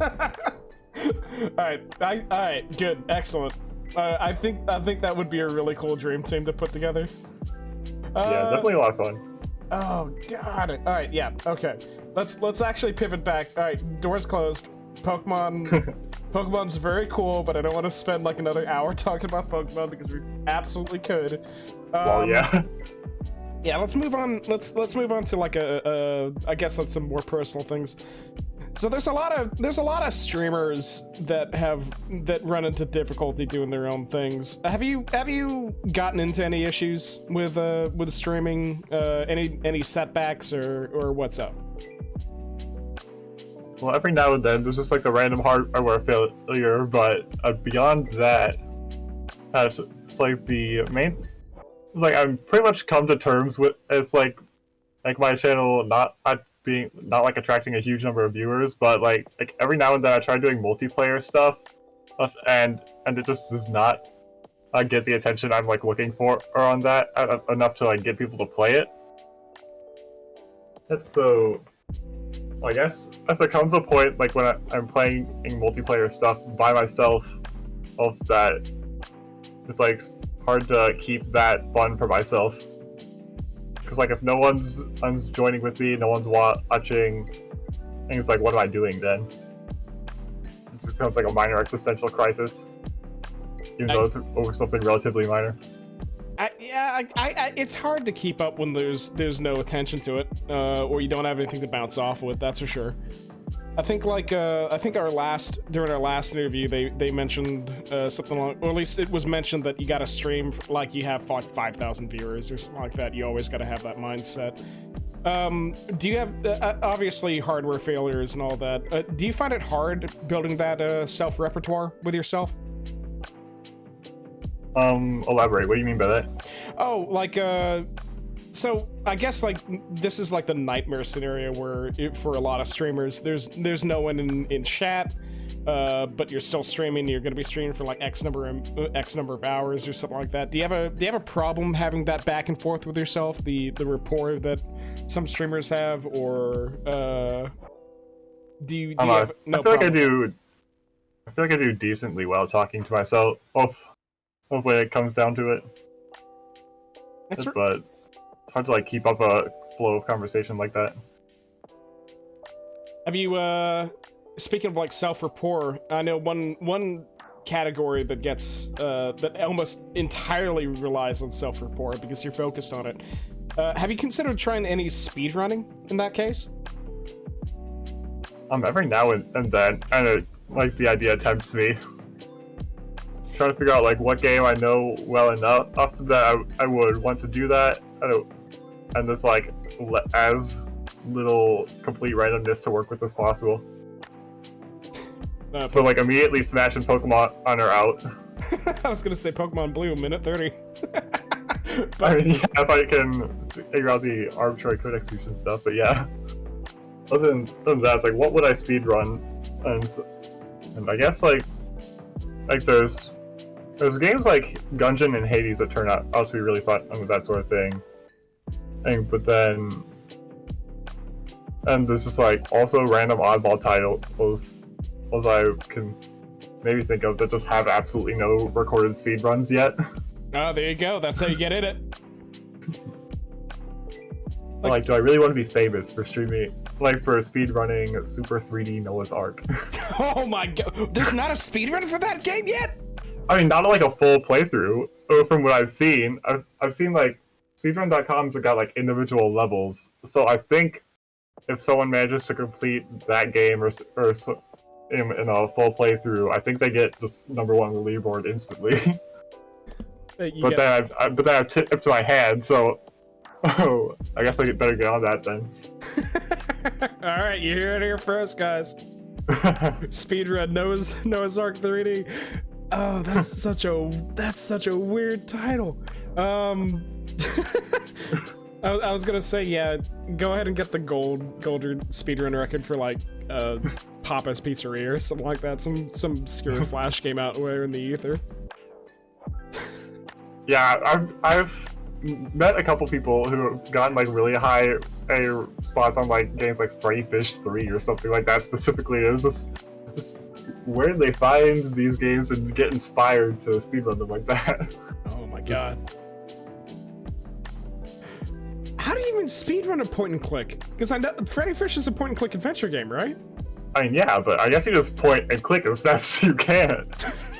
[SPEAKER 1] All right, good, excellent. I think that would be a really cool dream team to put together.
[SPEAKER 2] Yeah, definitely a lot of fun.
[SPEAKER 1] Oh god. All right, yeah, okay. Let's actually pivot back. All right, doors closed. Pokemon's very cool, but I don't want to spend like another hour talking about Pokemon because we absolutely could.
[SPEAKER 2] Well, yeah.
[SPEAKER 1] Yeah, let's move on. Let's move on to like I guess that's some more personal things. So there's a lot of streamers that run into difficulty doing their own things. Have you gotten into any issues with streaming? Any setbacks or what's up?
[SPEAKER 2] Well, every now and then there's just like the random hardware failure, but beyond that, it's like the main. Like I'm pretty much come to terms with it's like my channel not like attracting a huge number of viewers, but like every now and then I try doing multiplayer stuff, and it just does not get the attention I'm like looking for or on that enough to like get people to play it. That's so. I guess as there comes a point like when I'm playing multiplayer stuff by myself, of that it's like hard to keep that fun for myself. Because like if no one's joining with me, no one's watching, I think it's like, what am I doing then? It just becomes like a minor existential crisis, even though it's over something relatively minor.
[SPEAKER 1] It's hard to keep up when there's no attention to it, or you don't have anything to bounce off with. That's for sure. I think like during our last interview they mentioned something like, or at least it was mentioned that you got to stream like you have like 5,000 viewers or something like that. You always got to have that mindset. Do you have obviously hardware failures and all that? Do you find it hard building that self-repertoire with yourself?
[SPEAKER 2] Elaborate. What do you mean by that?
[SPEAKER 1] Oh, like so I guess like this is like the nightmare scenario where for a lot of streamers there's no one in chat, but you're still streaming. You're going to be streaming for like X number of hours or something like that. Do you have a problem having that back and forth with yourself, the rapport that some streamers have, or do you have no problem?
[SPEAKER 2] I feel like I do decently well talking to myself when it comes down to it. But it's hard to like keep up a flow of conversation like that.
[SPEAKER 1] Have you speaking of like self-rapport, I know one category that gets that almost entirely relies on self-rapport because you're focused on it. Have you considered trying any speedrunning in that case?
[SPEAKER 2] Every now and then, and like the idea tempts me. Trying to figure out like what game I know well enough that I would want to do that, and there's like as little complete randomness to work with as possible. So like immediately smashing Pokemon on or out.
[SPEAKER 1] I was gonna say Pokemon Blue, minute 30.
[SPEAKER 2] But, I mean, yeah, if I can figure out the arbitrary code execution stuff, but yeah. Other than that, it's like, what would I speedrun? And I guess like there's games like Gungeon and Hades that turn out to be really fun with that sort of thing. But then there's just like also random oddball titles I can maybe think of that just have absolutely no recorded speedruns yet.
[SPEAKER 1] Oh, there you go. That's how you get in it.
[SPEAKER 2] Like, do I really want to be famous for streaming, like for speedrunning Super 3D Noah's Ark?
[SPEAKER 1] Oh my god, there's not a speedrun for that game yet?
[SPEAKER 2] I mean, not like a full playthrough. From what I've seen, I've seen like speedrun.com's got like individual levels. So I think if someone manages to complete that game or in a full playthrough, I think they get just #1 on the leaderboard instantly. But then I've tipped my hand, so I guess I better get on that then.
[SPEAKER 1] All right, you hear it here first, guys. Speedrun Noah's Ark 3D. Oh, that's such a weird title. I was gonna say, yeah, go ahead and get the gold speedrun record for like Papa's Pizzeria or something like that. Some obscure Flash game out there in the ether.
[SPEAKER 2] Yeah, I've met a couple people who have gotten like really high spots on like games like Freddy Fish 3 or something like that specifically. It was just where did they find these games and get inspired to speedrun them like that?
[SPEAKER 1] Oh my god. How do you even speedrun a point and click? Because I know Freddy Fish is a point and click adventure game, right?
[SPEAKER 2] I mean, yeah, but I guess you just point and click as fast as you can.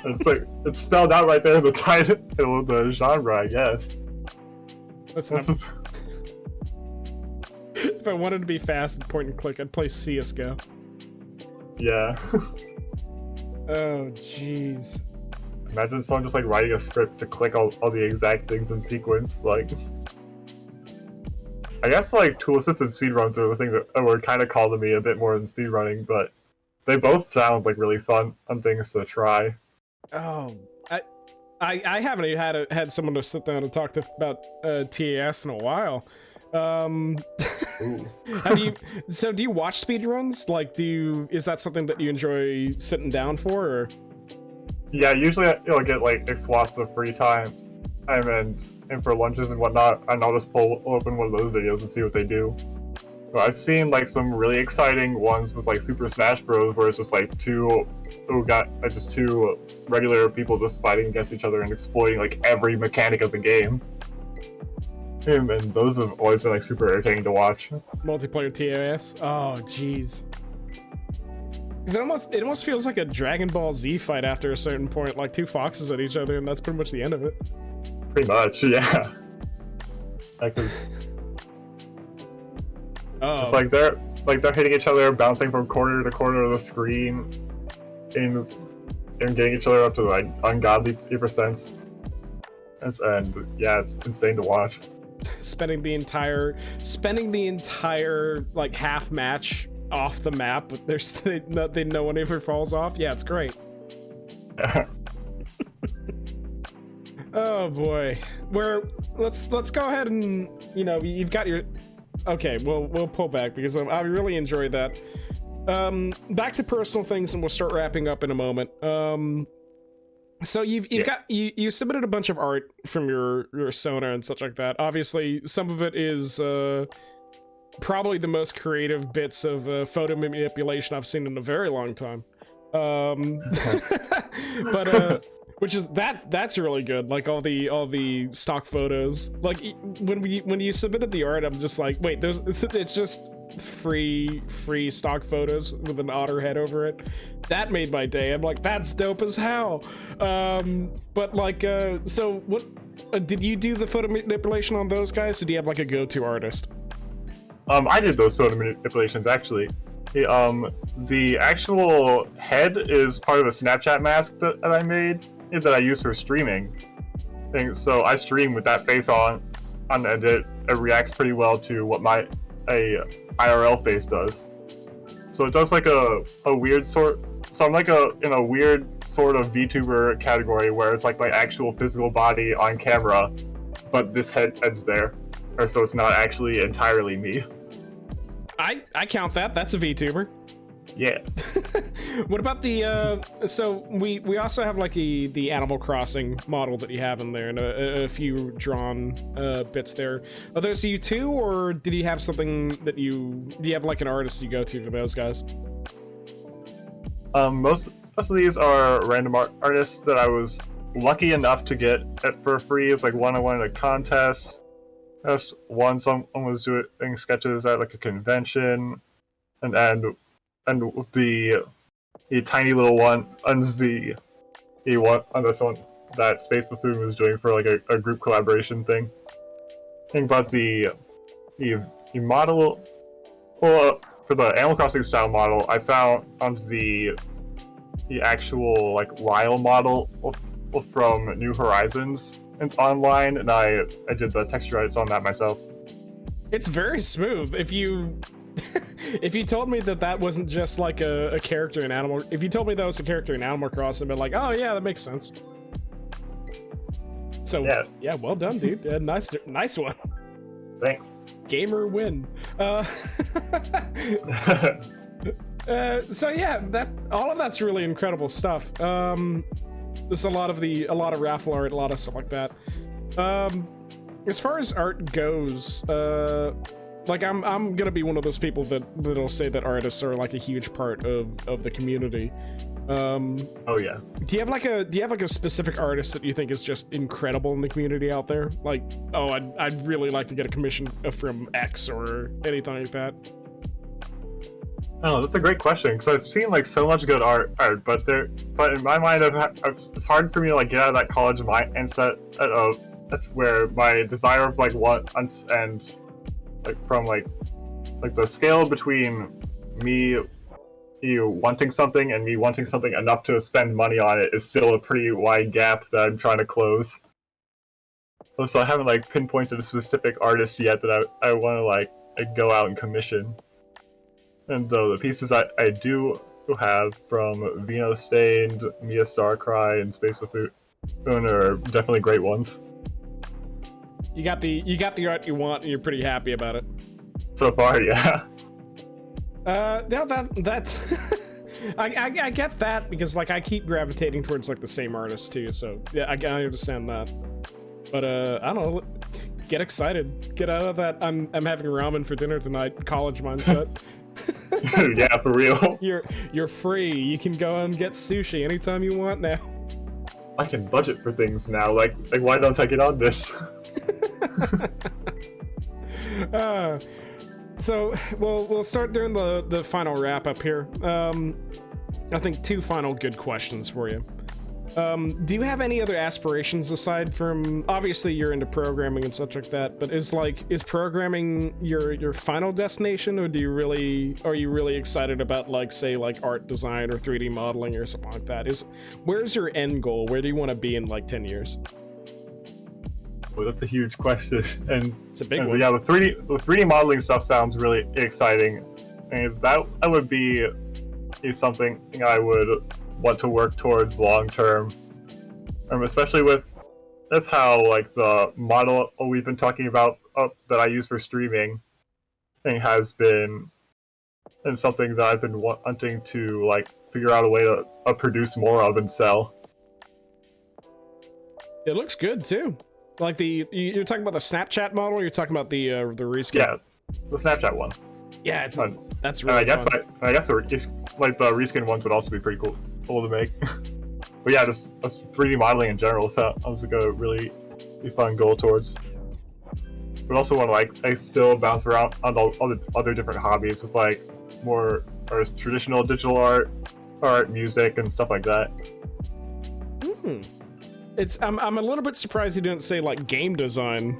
[SPEAKER 2] It's like, it's spelled out right there in the title of the genre, I guess.
[SPEAKER 1] If I wanted to be fast and point and click, I'd play CSGO.
[SPEAKER 2] Yeah.
[SPEAKER 1] Oh, jeez.
[SPEAKER 2] Imagine someone just like writing a script to click all the exact things in sequence, like... I guess like tool-assisted speedruns are the thing that were kind of called to me a bit more than speedrunning, but they both sound like really fun things to try.
[SPEAKER 1] Oh, I haven't even had someone to sit down and talk about TAS in a while. So do you watch speedruns? Like, is that something that you enjoy sitting down for, or?
[SPEAKER 2] Yeah, usually I'll get like swaths of free time, and for lunches and whatnot, and I'll just pull open one of those videos and see what they do. But I've seen like some really exciting ones with like Super Smash Bros, where it's just like just two regular people just fighting against each other and exploiting like every mechanic of the game. And those have always been like super entertaining to watch.
[SPEAKER 1] Multiplayer TAS. Oh, jeez. Because it almost feels like a Dragon Ball Z fight after a certain point, like two foxes at each other, and that's pretty much the end of it.
[SPEAKER 2] Pretty much, yeah. Like,
[SPEAKER 1] oh.
[SPEAKER 2] It's like they're hitting each other, bouncing from corner to corner of the screen, and getting each other up to like ungodly percents. And yeah, it's insane to watch.
[SPEAKER 1] Spending the entire like half match off the map, but no one ever falls off. Yeah, it's great. Oh boy. Let's go ahead and, you know, you've got your. Okay, we'll pull back because I really enjoyed that. Back to personal things, and we'll start wrapping up in a moment. So you submitted a bunch of art from your Sona and such like that. Obviously, some of it is probably the most creative bits of photo manipulation I've seen in a very long time. But which is that's really good. Like all the stock photos. Like when you submitted the art, I'm just like, wait, it's just free stock photos with an otter head over it. That made my day. I'm like, that's dope as hell. But like, so what did you do the photo manipulation on those guys, or do you have like a go-to artist?
[SPEAKER 2] I did those photo manipulations actually. The actual head is part of a Snapchat mask that I made that I use for streaming. So I stream with that face on and it reacts pretty well to what a IRL face does. So it does like a weird sort. So I'm like in a weird sort of VTuber category where it's like my actual physical body on camera, but this head's there, or so it's not actually entirely me.
[SPEAKER 1] I count that. That's a VTuber.
[SPEAKER 2] Yeah.
[SPEAKER 1] What about the so we also have like the Animal Crossing model that you have in there, and a few drawn bits there. Are those you too, or did you have something that do you have like an artist you go to for those guys?
[SPEAKER 2] Most of these are random artists that I was lucky enough to get for free. It's like one I won at a contest. Just one, someone was doing sketches at like a convention, and the tiny little one is the one on this one that Space Buffoon was doing for like a group collaboration thing. But the model, well, for the Animal Crossing style model, I found on the actual like Lyle model from New Horizons. It's online, and I did the texture edits on that myself.
[SPEAKER 1] It's very smooth. If you if you told me that wasn't just like a character in Animal, if you told me that was a character in Animal Crossing, I'd be like, oh yeah, that makes sense. So yeah, well done, dude. Nice one.
[SPEAKER 2] Thanks.
[SPEAKER 1] Gamer win. So yeah, all of that's really incredible stuff. There's a lot of raffle art, a lot of stuff like that. As far as art goes, like I'm gonna be one of those people that'll say that artists are like a huge part of the community.
[SPEAKER 2] Oh yeah.
[SPEAKER 1] Do you have like a specific artist that you think is just incredible in the community out there? Like, oh, I'd really like to get a commission from X or anything like that.
[SPEAKER 2] Oh, that's a great question, because I've seen like so much good art, but in my mind, it's hard for me to like get out of that college mindset where my desire of like what and like from like the scale between me wanting something and me wanting something enough to spend money on it is still a pretty wide gap that I'm trying to close. So I haven't like pinpointed a specific artist yet that I want to like go out and commission. And though the pieces I do have from Vino Stained, Mia Starcry, and Space Buffoon are definitely great ones.
[SPEAKER 1] You got the art you want, and you're pretty happy about it.
[SPEAKER 2] So far, yeah.
[SPEAKER 1] Now that I get that because like I keep gravitating towards like the same artists too, so yeah, I understand that. But I don't know. Get excited. Get out of that I'm having ramen for dinner tonight college mindset.
[SPEAKER 2] Yeah, for real.
[SPEAKER 1] You're free. You can go and get sushi anytime you want now.
[SPEAKER 2] I can budget for things now. Like why don't I get on this?
[SPEAKER 1] So we'll start doing the final wrap up here. I think 2 final good questions for you. Do you have any other aspirations aside from, obviously you're into programming and such like that, but is programming your final destination, or are you really excited about like say like art design or 3D modeling or something like that? Where's your end goal? Where do you want to be in like 10 years?
[SPEAKER 2] Well, that's a huge question, and
[SPEAKER 1] it's a big one.
[SPEAKER 2] Yeah, the 3D modeling stuff sounds really exciting, and that would be something I would want to work towards long term, especially with how like the model we've been talking about that I use for streaming has been, and something that I've been wanting to like figure out a way to produce more of and sell.
[SPEAKER 1] It looks good too. Like you're talking about the Snapchat model, or you're talking about the reskin?
[SPEAKER 2] Yeah, the Snapchat one.
[SPEAKER 1] Yeah, it's
[SPEAKER 2] fun.
[SPEAKER 1] That's really
[SPEAKER 2] fun. I guess the reskin ones would also be pretty cool to make. But yeah, just 3D modeling in general sounds like a really fun goal towards. But also want to like I still bounce around on all the other different hobbies with like more or traditional digital art, music, and stuff like that.
[SPEAKER 1] I'm a little bit surprised you didn't say like game design,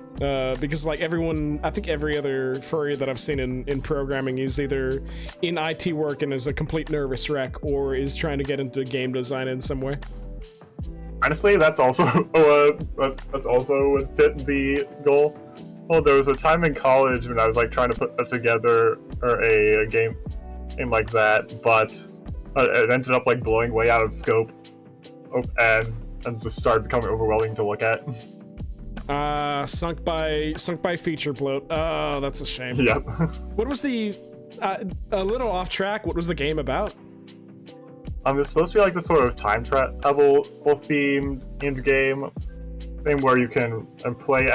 [SPEAKER 1] because like I think every other furry that I've seen in programming is either in IT work and is a complete nervous wreck, or is trying to get into game design in some way.
[SPEAKER 2] Honestly, that's also that's also would fit the goal. Well, there was a time in college when I was like trying to put together a game like that, but it ended up like blowing way out of scope, and just started becoming overwhelming to look at.
[SPEAKER 1] Sunk by feature bloat. Oh, that's a shame.
[SPEAKER 2] Yep.
[SPEAKER 1] What was a little off track, what was the game about?
[SPEAKER 2] It's supposed to be like this sort of time travel themed game thing where you can play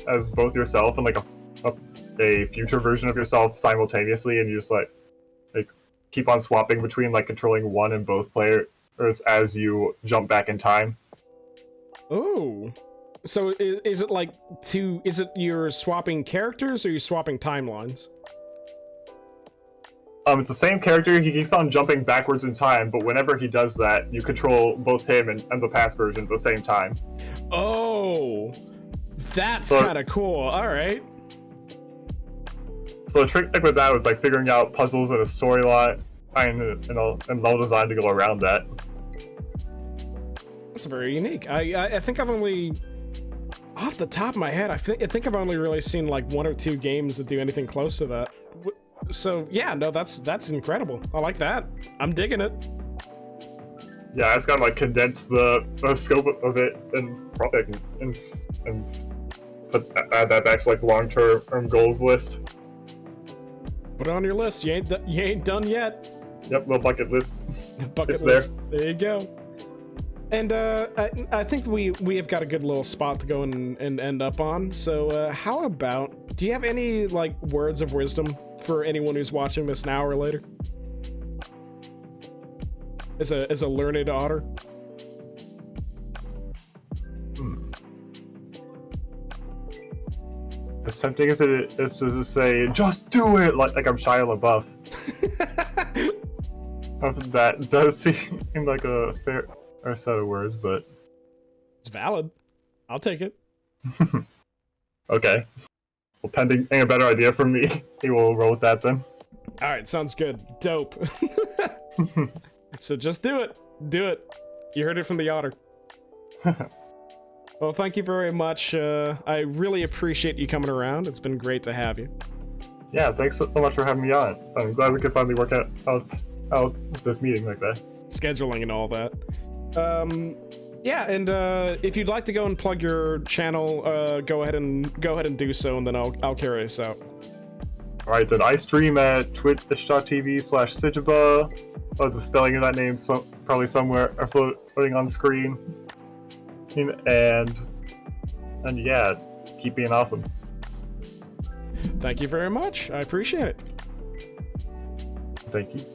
[SPEAKER 2] as both yourself and like a future version of yourself simultaneously, and you just like keep on swapping between like controlling one and both players as you jump back in time.
[SPEAKER 1] Oh, so is it like is it you're swapping characters, or you're swapping timelines?
[SPEAKER 2] It's the same character. He keeps on jumping backwards in time, but whenever he does that, you control both him and the past version at the same time.
[SPEAKER 1] Oh, that's kind of cool. All right.
[SPEAKER 2] So the trick with that was like figuring out puzzles and a storyline and level design to go around that.
[SPEAKER 1] That's very unique. I think I've only, off the top of my head, I think I've only really seen like 1 or 2 games that do anything close to that. So yeah, no, that's incredible. I like that. I'm digging it.
[SPEAKER 2] Yeah, I just gotta like condense the scope of it and add that back to like long-term goals list.
[SPEAKER 1] Put it on your list. You ain't done yet.
[SPEAKER 2] Yep, the bucket list.
[SPEAKER 1] Bucket list. There you go. And I think we have got a good little spot to go and end up on. So how about, do you have any like words of wisdom for anyone who's watching this now or later? As a learned otter.
[SPEAKER 2] As tempting as it is to just say, just do it, like I'm Shia LaBeouf. That does seem like a fair set of words, but
[SPEAKER 1] it's valid. I'll take it.
[SPEAKER 2] Okay. Well, pending a better idea from me, he will roll with that then.
[SPEAKER 1] All right, sounds good. Dope. So just do it. Do it. You heard it from the otter. Well, thank you very much. I really appreciate you coming around. It's been great to have you.
[SPEAKER 2] Yeah, thanks so much for having me on. I'm glad we could finally work out this meeting like that.
[SPEAKER 1] Scheduling and all that. Yeah, and if you'd like to go and plug your channel, go ahead and do so, and then I'll carry us out.
[SPEAKER 2] All right, then I stream at twitch.tv/Sijiba. the spelling of that name probably somewhere are floating on the screen. And yeah, keep being awesome.
[SPEAKER 1] Thank you very much. I appreciate it.
[SPEAKER 2] Thank you.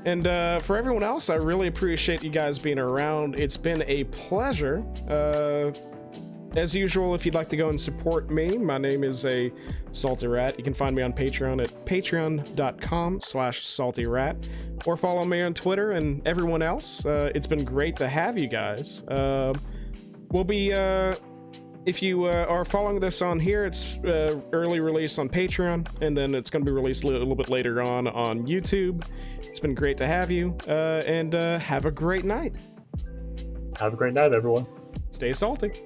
[SPEAKER 1] And for everyone else, I really appreciate you guys being around. It's been a pleasure. As usual, if you'd like to go and support me, my name is a Salty Rat. You can find me on Patreon at patreon.com/saltyrat, or follow me on Twitter and everyone else. It's been great to have you guys. We'll be, if you are following this on here, it's early release on Patreon, and then it's going to be released a little bit later on YouTube. It's been great to have you, and have a great night.
[SPEAKER 2] Have a great night, everyone.
[SPEAKER 1] Stay salty.